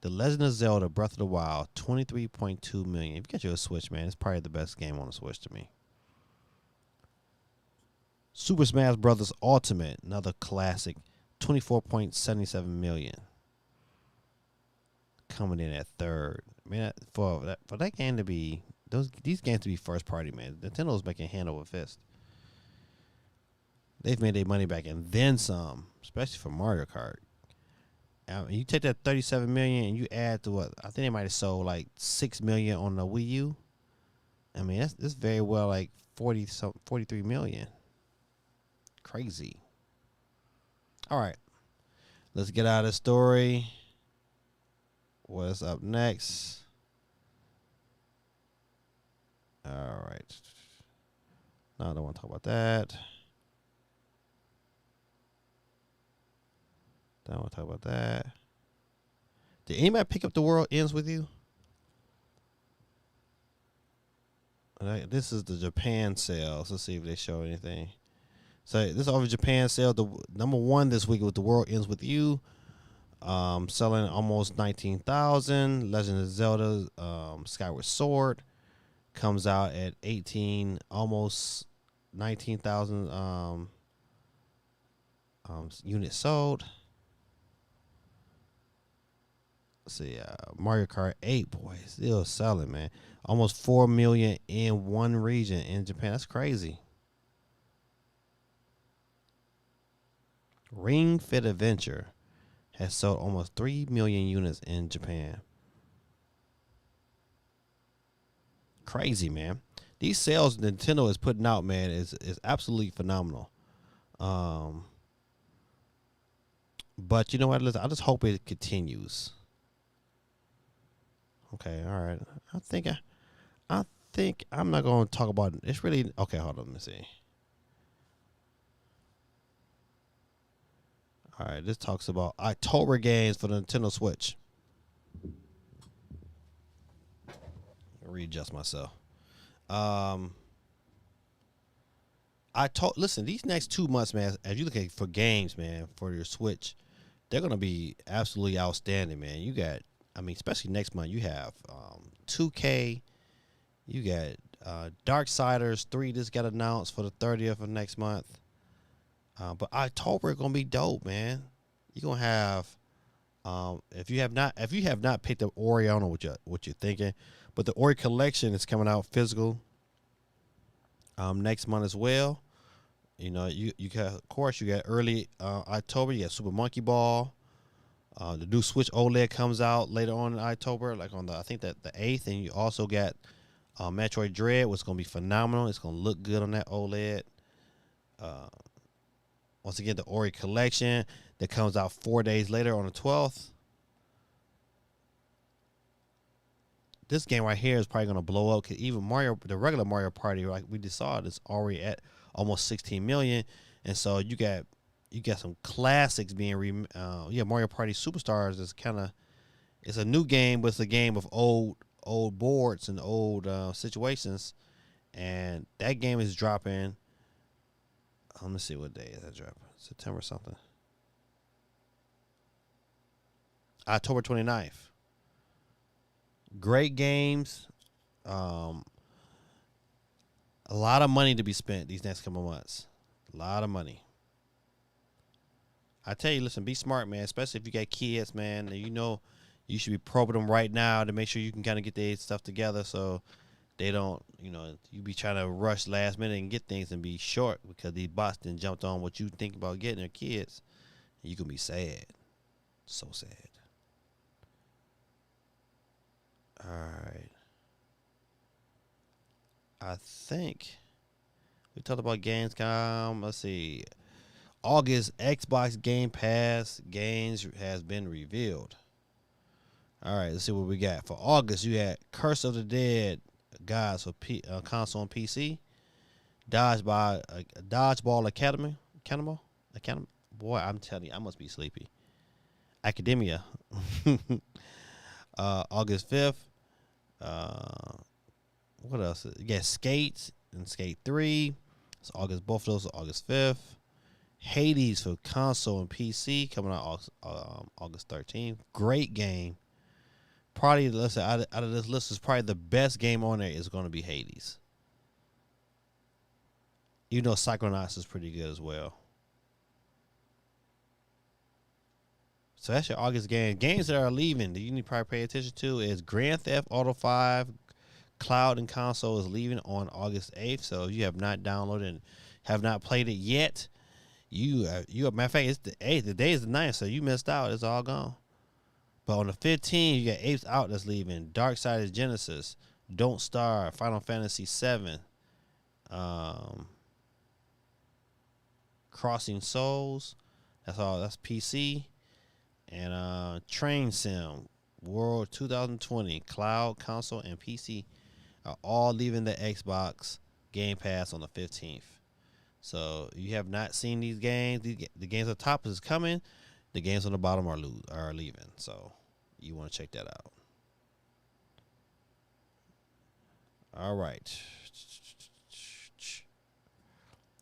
The Legend of Zelda Breath of the Wild, 23.2 million. If you get your Switch, man, it's probably the best game on the Switch to me. Super Smash Bros. Ultimate, another classic, 24.77 million. Coming in at third. Man, for that game to be these games to be first party, man. Nintendo's making hand over fist. They've made their money back and then some, especially for Mario Kart. You take that 37 million and you add to what I think they might have sold like 6 million on the Wii U. I mean, that's very well like 43 million. Crazy. All right, let's get out of the story. What's up next? All right. No, I don't want to talk about that. Don't want to talk about that. Did anybody pick up The World Ends With You? This is the Japan sales. Let's see if they show anything. So this is over Japan sale. The number one this week was The World Ends With You. Selling almost 19,000. Legend of Zelda Skyward Sword comes out at 18, almost 19,000 units sold. Let's see, Mario Kart 8, boy, still selling, man. Almost 4 million in one region in Japan. That's crazy. Ring Fit Adventure has sold almost 3 million units in Japan. Crazy, man. These sales Nintendo is putting out, man, is absolutely phenomenal. But you know what? Listen, I just hope it continues. Okay, all right. I think I'm not going to talk about it. It's really okay. Hold on, let me see. All right, this talks about October games for the Nintendo Switch. I'll readjust myself. Listen, these next 2 months, man, as you look at for games, man, for your Switch, they're gonna be absolutely outstanding, man. You got, I mean, especially next month, you have 2K, you got Darksiders 3 just got announced for the 30th of next month. But October gonna be dope, man. You're gonna have if you have not picked up Ori, I don't know what you're thinking, but the Ori collection is coming out physical next month as well. You know, you got, of course, you got early October, you got Super Monkey Ball. The new Switch OLED comes out later on in October, like on I think that the 8th, and you also got Metroid Dread, which is gonna be phenomenal. It's gonna look good on that OLED. Once again, the Ori collection that comes out 4 days later on the 12th. This game right here is probably gonna blow up, because even the regular Mario Party, like we just saw, is already at almost 16 million, and so you got some classics being Mario Party Superstars is it's a new game, but it's a game of old boards and old situations, and that game is dropping. Let me see what day is that dropping. September something. October 29th. Great games. A lot of money to be spent these next couple months. A lot of money. I tell you, listen, be smart, man. Especially if you got kids, man. And you know, you should be probing them right now to make sure you can kind of get their stuff together, so they don't, you be trying to rush last minute and get things and be short because these bots then jumped on what you think about getting their kids. And you can be sad, so sad. All right, I think we talked about Gamescom. Let's see. August Xbox Game Pass games has been revealed. All right, let's see what we got. For August, you had Curse of the Dead Gods for console and PC. Dodgeball Academy. Boy, I'm telling you, I must be sleepy. Academia. August 5th. What else? You got Skate and Skate 3. It's August. Both of those are August 5th. Hades for console and PC coming out August 13th. Great game. Probably, listen, out of this list is probably the best game on there is going to be Hades. Even though Psychonauts is pretty good as well. So that's your August game. Games that are leaving that you need to probably pay attention to is Grand Theft Auto 5 Cloud and Console is leaving on August 8th. So if you have not downloaded and have not played it yet, matter of fact, it's the 8th. The day is the 9th, so you missed out. It's all gone. But on the 15th, you got Apes Out that's leaving. Darksiders Genesis, Don't Starve, Final Fantasy 7, Crossing Souls. That's all. That's PC. And Train Sim, World 2020, Cloud, Console, and PC are all leaving the Xbox Game Pass on the 15th. So you have not seen these games. The games on top is coming. The games on the bottom are leaving. So you want to check that out. All right.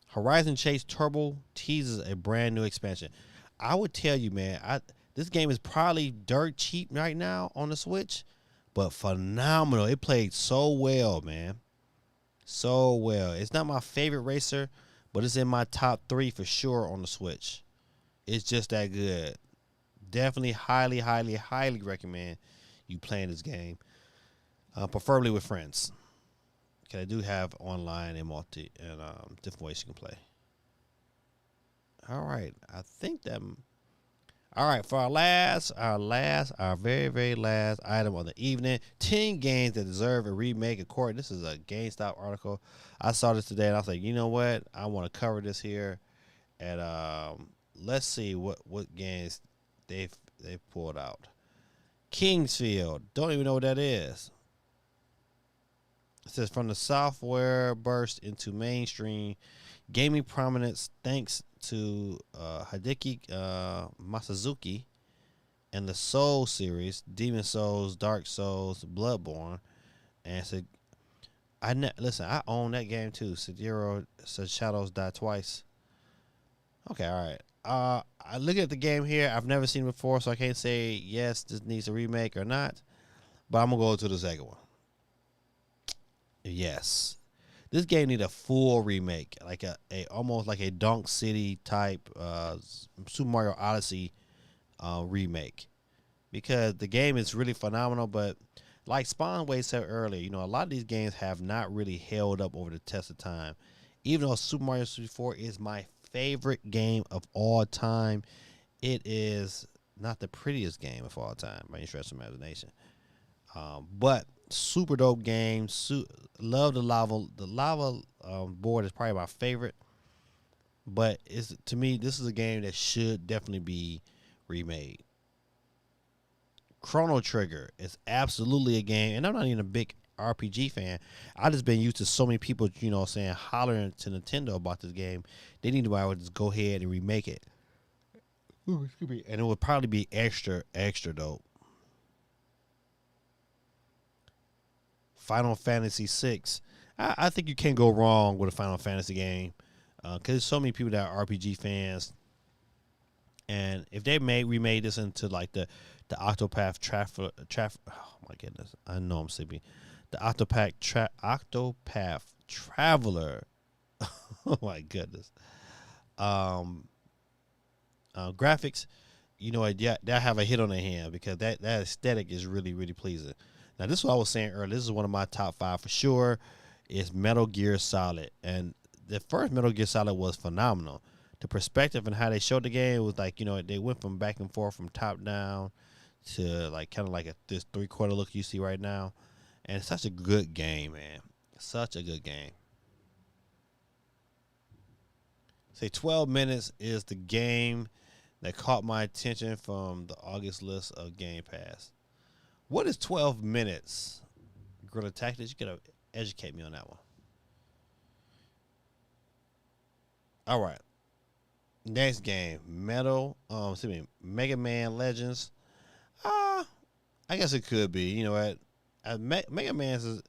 Horizon Chase Turbo teases a brand new expansion. I would tell you, man, this game is probably dirt cheap right now on the Switch, but phenomenal. It played so well, man. So well. It's not my favorite racer, but it's in my top 3 for sure on the Switch. It's just that good. Definitely highly, highly, highly recommend you playing this game, preferably with friends. Because I do have online and multi and different ways you can play. All right, I think that. All right, for our very, very last item of the evening, 10 games that deserve a remake. According, this is a GameStop article. I saw this today, and I was like, you know what? I want to cover this here, and let's see what games they've pulled out. Kingsfield, don't even know what that is. It says from the software burst into mainstream gaming prominence thanks to Hideki Masazuki and the Soul series, Demon Souls, Dark Souls, Bloodborne, and said, I own that game too. Sekiro said Shadows Die Twice. Okay, all right. I look at the game here. I've never seen it before, so I can't say yes, this needs a remake or not. But I'm gonna go to the second one. Yes. This game need a full remake, like a almost like a Dunk City type Super Mario Odyssey remake, because the game is really phenomenal. But like Spawnway said earlier, a lot of these games have not really held up over the test of time. Even though Super Mario 64 is my favorite game of all time, it is not the prettiest game of all time by any stretch of imagination. But super dope game. Love the lava. The lava board is probably my favorite. But to me, this is a game that should definitely be remade. Chrono Trigger is absolutely a game, and I'm not even a big RPG fan. I just been used to so many people, saying hollering to Nintendo about this game. They need to just go ahead and remake it. Ooh, excuse me. And it would probably be extra, extra dope. Final Fantasy VI. I think you can't go wrong with a Final Fantasy game, because there's so many people that are RPG fans, and if they remade this into like the Octopath Traveler, oh my goodness, I know I'm sleepy. The Octopath Traveler. Oh my goodness. graphics, you know, yeah, they'll have a hit on their hand because that aesthetic is really really pleasing. Now, this is what I was saying earlier. This is one of my top 5 for sure. Is Metal Gear Solid, and the first Metal Gear Solid was phenomenal. The perspective and how they showed the game was like, you know, they went from back and forth from top down to like kind of like this 3/4 look you see right now, and it's such a good game, man. Such a good game. Say 12 minutes is the game that caught my attention from the August list of Game Pass. What is 12 minutes? Guerrilla Tactics, you gotta educate me on that one. All right. Next game, Mega Man Legends. I guess it could be. You know what? Mega Man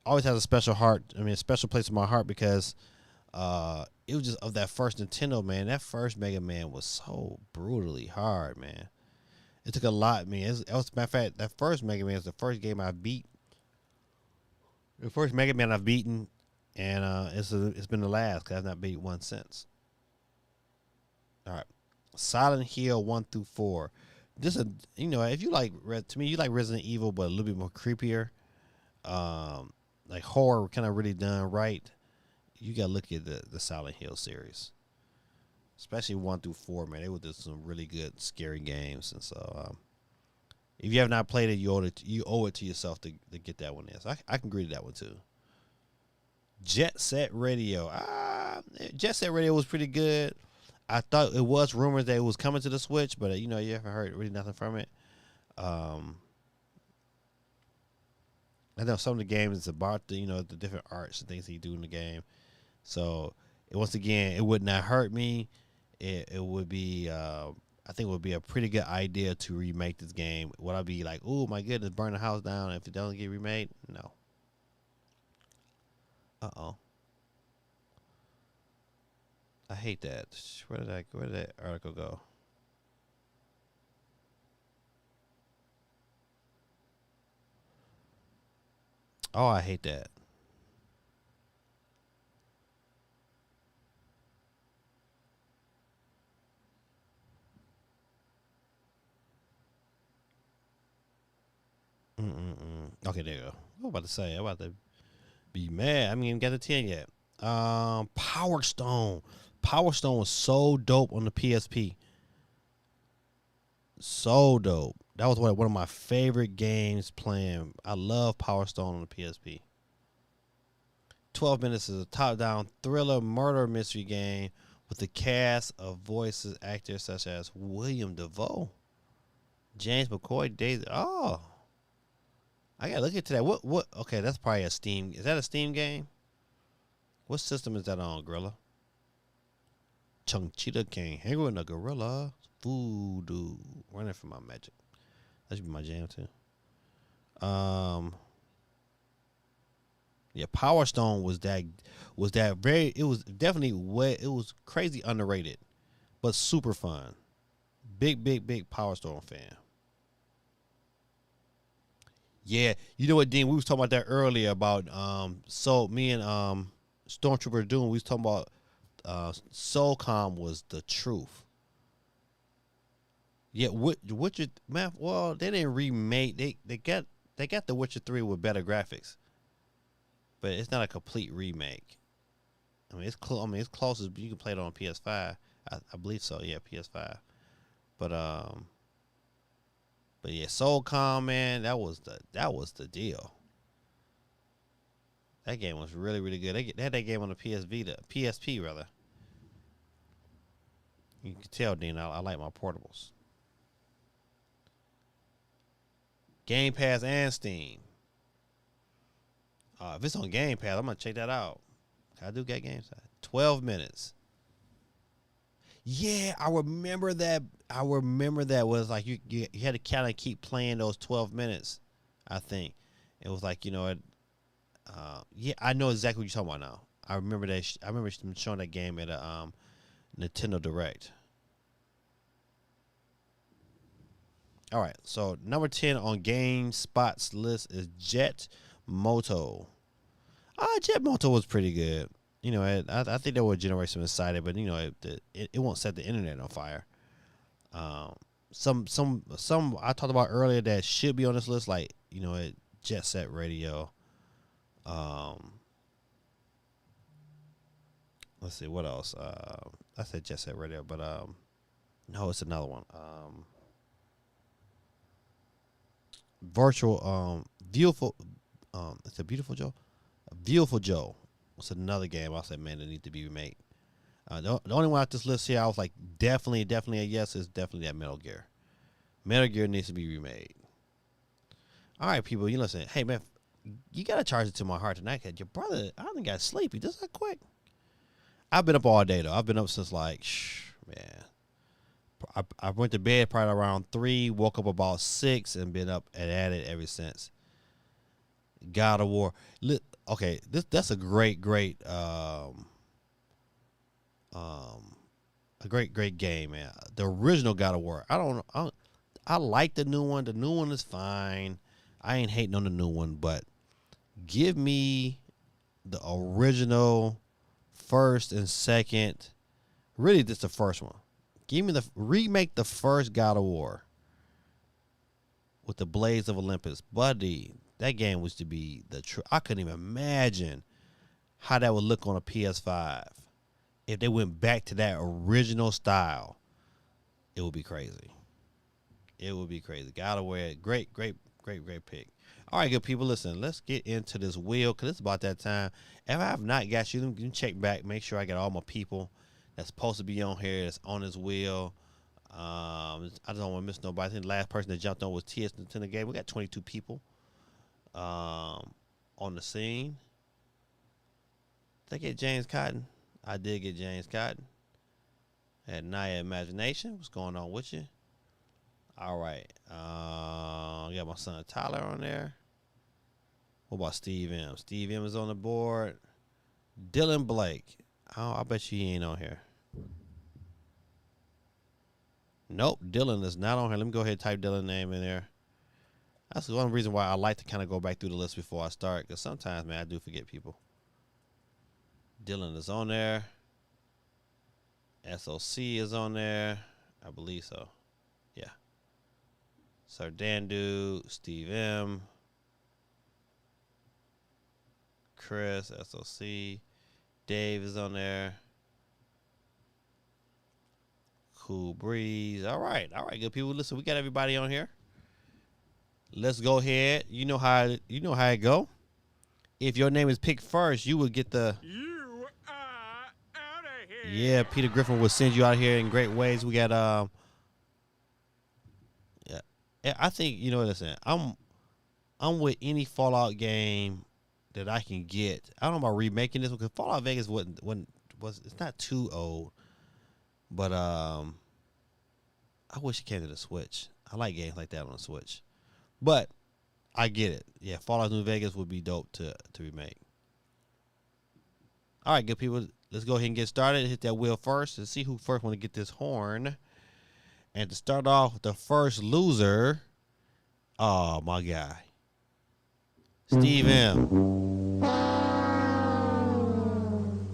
always has a special heart. I mean, a special place in my heart because it was just of that first Nintendo, man. That first Mega Man was so brutally hard, man. It took a lot, man. Matter of fact, that first Mega Man is the first game I beat. The first Mega Man I've beaten, and it's been the last because I've not beat one since. All right, Silent Hill 1 through 4. This is, you know, if you like, to me, you like Resident Evil, but a little bit more creepier, like horror kind of really done right. You gotta look at the Silent Hill series, especially 1 through 4. Man, they would do some really good scary games, and so if you have not played it, you owe it to yourself to get that one in. So I can agree to that one too. Jet Set Radio. Jet Set Radio was pretty good. I thought it was rumors that it was coming to the Switch, but you know, you haven't heard really nothing from it. I know some of the games is about the, you know, the different arts and things that you do in the game. So once again, it would not hurt me. It would be I think it would be a pretty good idea to remake this game. Would I be like, oh my goodness, burn the house down if it doesn't get remade? No. I hate that. Where did that article go? Oh, I hate that. Okay, there you go. I was about to say, I'm about to be mad. I haven't even got to 10 yet. Power Stone. Power Stone was so dope on the PSP. So dope. That was one of my favorite games playing. I love Power Stone on the PSP. 12 minutes is a top-down thriller murder mystery game with a cast of voices actors such as William Defoe, James McCoy, Daisy. Oh, I gotta look into that. What? Okay, that's probably a Steam. Is that a Steam game? What system is that on, Gorilla? Chunchita King, hang with a gorilla, voodoo, running from my magic. That should be my jam too. Yeah, Power Stone was that very. It was definitely it was crazy underrated, but super fun. Big Power Stone fan. Yeah, you know what, Dean? We was talking about that earlier about so me and Stormtrooper Doom. We was talking about Soulcom was the truth. Yeah, Witcher, man. Well, they didn't remake. They got the Witcher 3 with better graphics, but it's not a complete remake. I mean, it's close. I mean, it's close as you can play it on PS5. I believe so. Yeah, PS5. But yeah, Soulcom, man, that was the deal. That game was really really good. They had that game on the PSP rather. You can tell, Dean, I like my portables. Game Pass and Steam. If it's on Game Pass, I'm gonna check that out. I do get Game Pass. 12 minutes. Yeah, I remember that. Was like you had to kind of keep playing those 12 minutes. I think it was like, you know, yeah, I know exactly what you're talking about now. I remember that. I remember them showing that game at a Nintendo Direct. All right, so number 10 on GameSpot's list is Jet Moto. Jet Moto was pretty good. You know, I think that would generate some excitement, but you know, it won't set the internet on fire. Um, some I talked about earlier that should be on this list, like Jet Set Radio. Let's see what else. I said Jet Set Radio, but no, it's another one. Virtual Beautiful it's a Beautiful Joe. Beautiful Joe. It's another game I said, man, it needs to be remade. The only one off this list here I was like definitely a yes is definitely that Metal Gear. Metal Gear needs to be remade. All right, people, you listen. Hey, man, you got to charge it to my heart tonight because your brother, I don't got sleepy. Just that quick. I've been up all day, though. I've been up since man. I went to bed probably around 3, woke up about 6, and been up and at it ever since. God of War. Okay, that's a great a great game, man. The original God of War. I like the new one. The new one is fine. I ain't hating on the new one, but give me the original first and second. Really, just the first one. Give me remake the first God of War with the Blades of Olympus, buddy. That game was to be I couldn't even imagine how that would look on a PS5 if they went back to that original style. It would be crazy. It would be crazy. God of War, great pick. All right, good people, listen, let's get into this wheel because it's about that time. If I have not got you, let me check back, make sure I got all my people that's supposed to be on here that's on this wheel. I don't want to miss nobody. I think the last person that jumped on was TS Nintendo Game. We got 22 people on the scene. Did I get James Cotton? I did get James Cotton. Had Naya Imagination. What's going on with you? All right. Got my son Tyler on there. What about Steve M? Steve M is on the board. Dylan Blake. Oh, I bet you he ain't on here. Nope, Dylan is not on here. Let me go ahead and type Dylan's name in there. That's one reason why I like to kind of go back through the list before I start, because sometimes, man, I do forget people. Dylan is on there. SOC is on there. I believe so. Yeah. Sir Dandu, Steve M. Chris, SOC. Dave is on there. Cool Breeze. All right, good people. Listen, we got everybody on here. Let's go ahead. You know how it go. If your name is picked first, you will get the. You are out of here. Yeah, Peter Griffin will send you out here in great ways. We got Yeah, I think listen. I'm with any Fallout game that I can get. I don't know about remaking this because Fallout Vegas it's not too old, but I wish it came to the Switch. I like games like that on the Switch, but I get it. Yeah, Fallout New Vegas would be dope to remake. All right, good people. Let's go ahead and get started. Hit that wheel first and see who first want to get this horn. And to start off, the first loser. Oh my guy, Steve M.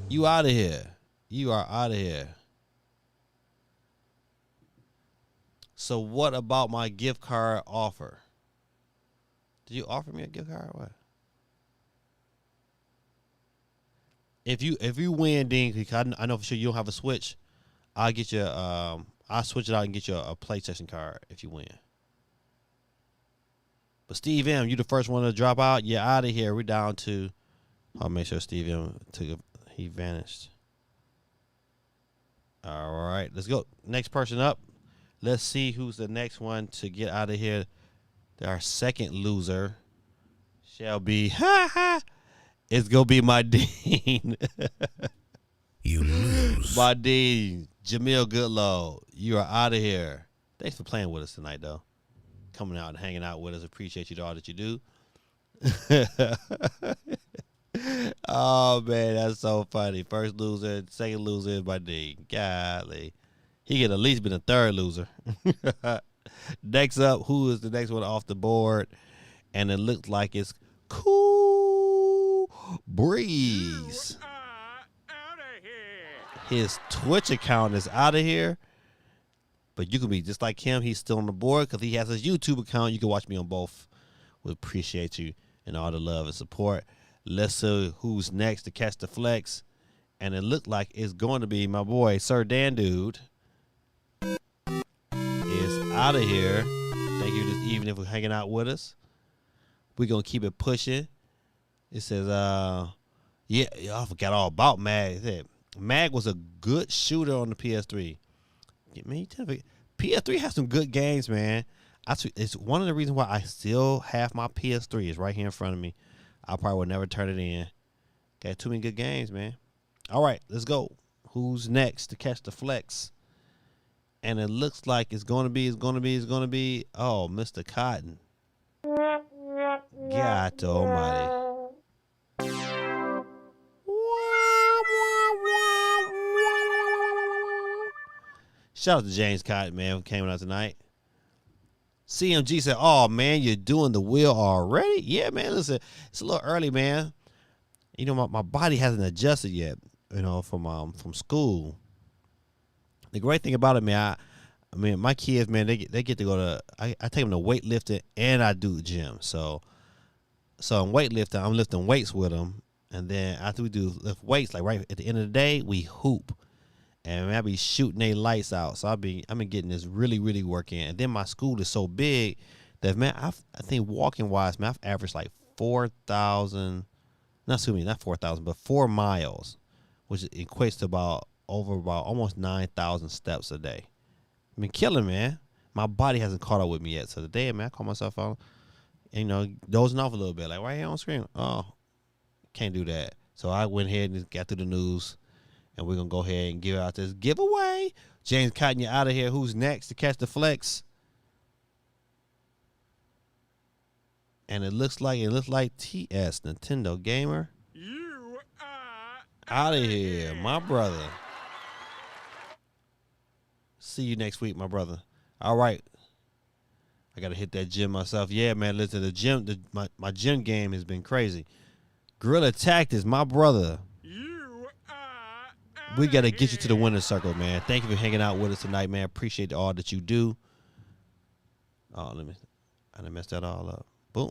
You out of here. You are out of here. So what about my gift card offer? Did you offer me a gift card or what? If you win, Dean, because I know for sure you don't have a Switch, I'll get you I'll switch it out and get you a PlayStation card if you win. But Steve M, you the first one to drop out. You're out of here. We're down to. I'll make sure Steve M he vanished. All right, let's go. Next person up. Let's see who's the next one to get out of here. Our second loser shall be. It's gonna be my Dean. You lose. My Dean, Jamil Goodlow. You are out of here. Thanks for playing with us tonight, though. Coming out and hanging out with us. Appreciate you all that you do. Oh, man, that's so funny. First loser, second loser is my Dean. Golly. He could at least been a third loser. Next up, who is the next one off the board? And it looks like it's Cool Breeze. You are out of here. His Twitch account is out of here. But you can be just like him. He's still on the board because he has his YouTube account. You can watch me on both. We appreciate you and all the love and support. Let's see who's next to catch the flex. And it looked like it's going to be my boy, Sir Dan Dude. Is out of here. Thank you this evening for hanging out with us. We're going to keep it pushing. It says, yeah, I forgot all about Mag. It said, Mag was a good shooter on the PS3. Man, PS3 has some good games, man. It's one of the reasons why I still have my PS3. It's right here in front of me. I probably would never turn it in. Got too many good games, man. All right, let's go. Who's next to catch the flex? And it looks like it's going to be, oh, Mr. Cotton. God almighty. Shout out to James Cotton, man, who came out tonight. CMG said, oh, man, you're doing the wheel already? Yeah, man, listen, it's a little early, man. You know, my body hasn't adjusted yet, you know, from school. The great thing about it, man, I mean, my kids, man, they get to go to, I take them to weightlifting and I do the gym. So in weightlifting, I'm lifting weights with them. And then after we do lift weights, like right at the end of the day, we hoop. And man, I be shooting they lights out. So I've been getting this really, really work in. And then my school is so big that, man, I think walking wise, man, I've averaged like 4,000, not 4,000, but 4 miles, which equates to about almost 9,000 steps a day. I've been killing, man. My body hasn't caught up with me yet. So today, man, I call myself out, you know, dozing off a little bit. Like, right here on screen. Oh, can't do that. So I went ahead and got through the news. And we're going to go ahead and give out this giveaway. James Cotton, you're out of here. Who's next to catch the flex? And it looks like TS, Nintendo Gamer. You are Out of here, my brother. See you next week, my brother. All right. I got to hit that gym myself. Yeah, man, listen, the gym, my gym game has been crazy. Guerrilla Tactics, my brother. We got to get you to the winner's circle, man. Thank you for hanging out with us tonight, man. Appreciate all that you do. Oh, I done messed that all up. Boom.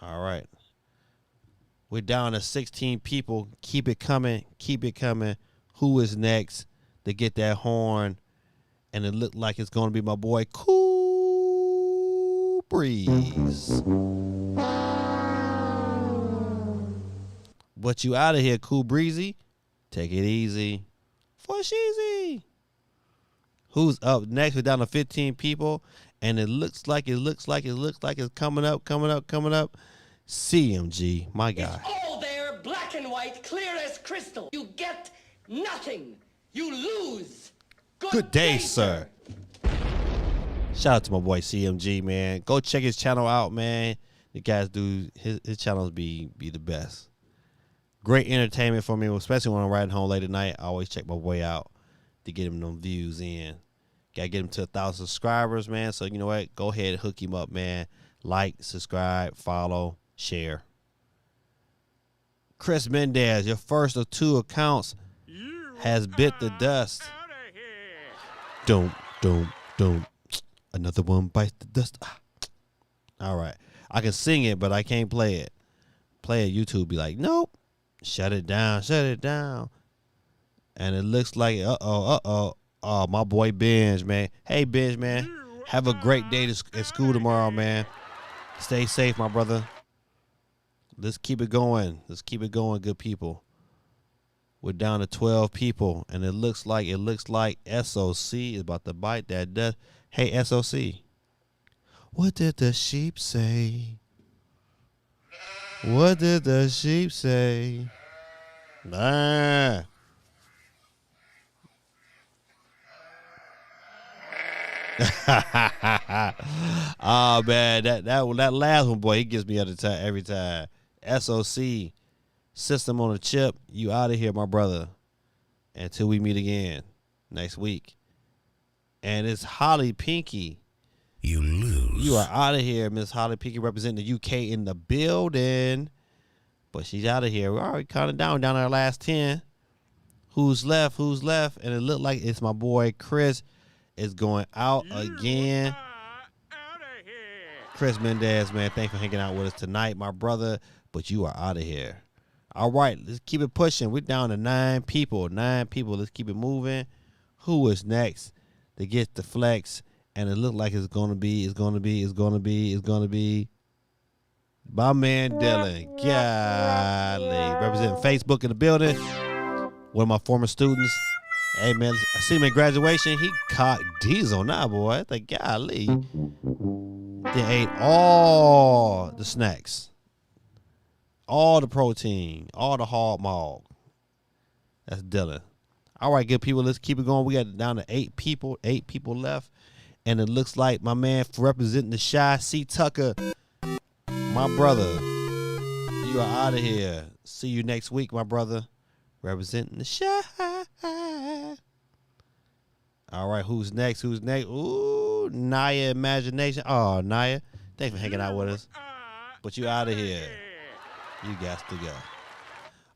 All right. We're down to 16 people. Keep it coming. Keep it coming. Who is next to get that horn? And it looked like it's going to be my boy, Cool Breeze. But you out of here, Cool Breezy. Take it easy. For sheezy. Who's up next? We're down to 15 people. And it looks like it's coming up. CMG, my guy. It's all there, black and white, clear as crystal. You get nothing. You lose. Good day, sir. Shout out to my boy CMG, man. Go check his channel out, man. The guys do his channels be the best. Great entertainment for me, especially when I'm riding home late at night. I always check my boy out to get him them views in. Gotta get him to 1,000 subscribers, man. So you know what? Go ahead and hook him up, man. Like, subscribe, follow, share. Chris Mendez, your first of 2 accounts has bit the dust. Don't. Another one bites the dust. All right. I can sing it, but I can't play it. Play it, YouTube be like, nope. Shut it down. And it looks like, oh, my boy Benj, man. Hey, Benj, man. Have a great day at school tomorrow, man. Stay safe, my brother. Let's keep it going. Good people. We're down to 12 people, and it looks like SOC is about to bite that dust. Hey, SOC. What did the sheep say? What did the sheep say? Nah. Oh man, that last one, boy, he gets me every time. SOC, system on a chip. You out of here, my brother. Until we meet again next week. And it's Holly Pinky. You lose. You are out of here, Miss Holly Pinky, representing the UK in the building. But she's out of here. We're already counting down our last 10. Who's left? And it looked like it's my boy Chris is going out again. Chris Mendez, man, thanks for hanging out with us tonight, my brother. But you are out of here. All right, let's keep it pushing. We're down to 9 people. 9 people. Let's keep it moving. Who is next to get the flex? And it looked like it's gonna be my man Dylan. Golly. Representing Facebook in the building. One of my former students. Hey man, I see him in graduation. He caught diesel now, boy. I think, golly. They ate all the snacks, all the protein, all the hard mog. That's Dylan. All right, good people. Let's keep it going. We got down to 8 people. 8 people left. And it looks like my man representing the Shy, C. Tucker, my brother. You are out of here. See you next week, my brother. Representing the Shy. All right, who's next? Who's next? Ooh, Naya Imagination. Oh, Naya, thanks for hanging out with us. But you out of here. You got to go.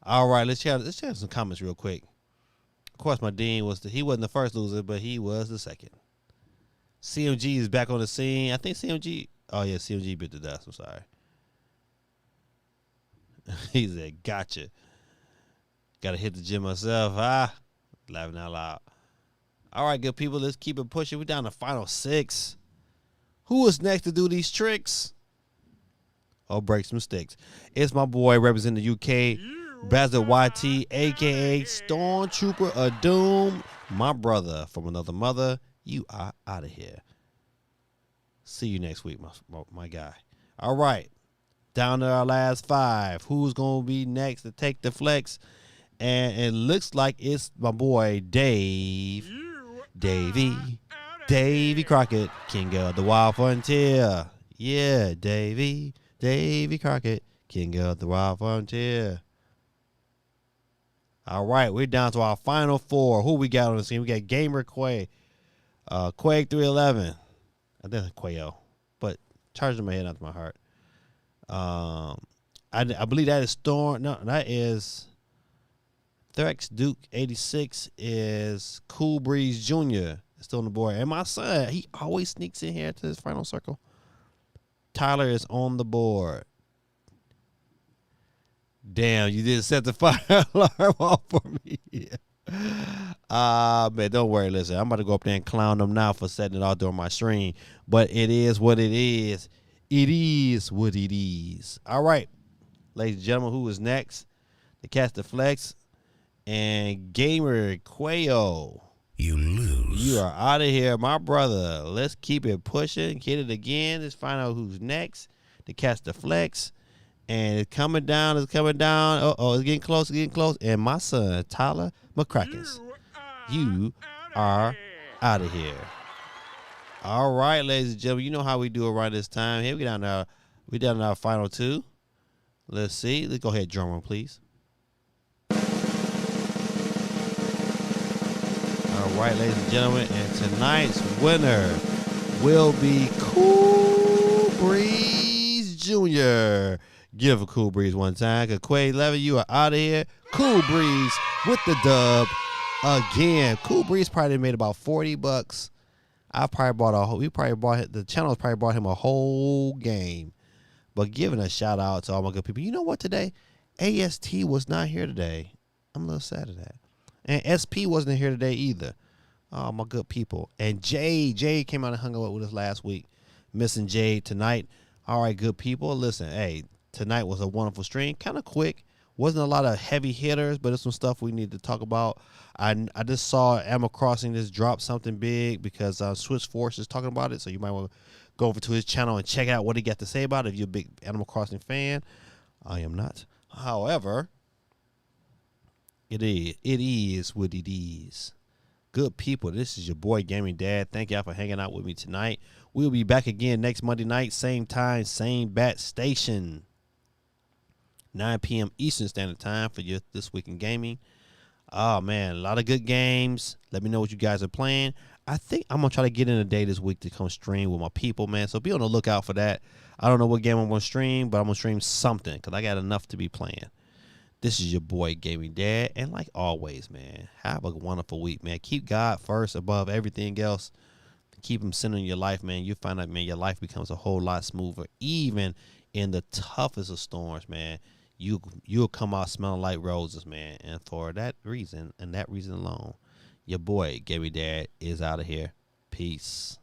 All right, let's check some comments real quick. Of course, my dean he wasn't the first loser, but he was the second. CMG is back on the scene. I think CMG. Oh yeah, CMG bit the dust. I'm sorry. He said, "Gotcha." Got to hit the gym myself. Laughing out loud. All right, good people. Let's keep it pushing. We're down to final 6. Who is next to do these tricks? Or break some sticks? It's my boy representing the UK, Basil YT, a.k.a. Stormtrooper of Doom. My brother from another mother. You are out of here. See you next week, my guy. All right. Down to our last 5. Who's going to be next to take the flex? And it looks like it's my boy Davy Crockett, king of the wild frontier. Yeah, Davy Crockett, king of the wild frontier. All right, we're down to our final 4. Who we got on the scene? We got Gamer Quay, Quake 311. I think it's Quayo, but charging my head out to my heart. I believe that is Storm. No, that is Threx Duke 86 is Cool Breeze Jr. Still on the board. And my son, he always sneaks in here to his final circle. Tyler is on the board. Damn, you didn't set the fire alarm off for me. Man, don't worry. Listen, I'm about to go up there and clown them now for setting it off during my stream. But it is what it is. It is what it is. All right, ladies and gentlemen, who is next? The Cast the Flex and Gamer Quayo. You lose. You are out of here, my brother. Let's keep it pushing. Hit it again. Let's find out who's next. The Cast the Flex. And it's coming down. It's coming down. It's getting close. It's getting close. And my son, Tyler McCrackers. You are out of here. All right, ladies and gentlemen. You know how we do it right this time. Here we down to our final 2. Let's see. Let's go ahead, drum roll, please. All right, ladies and gentlemen. And tonight's winner will be Cool Breeze Jr. Give a Cool Breeze one time. Cause Quay 11, you are out of here. Cool Breeze with the dub again. Cool Breeze probably made about $40. The channel probably bought him a whole game. But giving a shout out to all my good people. You know what today? AST was not here today. I'm a little sad of that. And SP wasn't here today either. Oh, my good people. And Jade came out and hung out with us last week. Missing Jade tonight. All right, good people. Listen, hey, tonight was a wonderful stream. Kind of quick. Wasn't a lot of heavy hitters, but it's some stuff we need to talk about. I just saw Animal Crossing just drop something big because Switch Force is talking about it. So you might want to go over to his channel and check out what he got to say about it if you're a big Animal Crossing fan. I am not. However, it is what it is. Good people, this is your boy Gaming Dad. Thank y'all for hanging out with me tonight. We'll be back again next Monday night, same time, same bat station. 9 p.m. Eastern Standard Time for This Week in Gaming. Oh, man, a lot of good games. Let me know what you guys are playing. I think I'm going to try to get in a day this week to come stream with my people, man. So be on the lookout for that. I don't know what game I'm going to stream, but I'm going to stream something because I got enough to be playing. This is your boy Gaming Dad, and like always, man, have a wonderful week, man. Keep God first above everything else. Keep him centered in your life, man. You find out, man, your life becomes a whole lot smoother, even in the toughest of storms, man. You'll come out smelling like roses, man. And for that reason, and that reason alone, your boy Gaming Dad is out of here. Peace.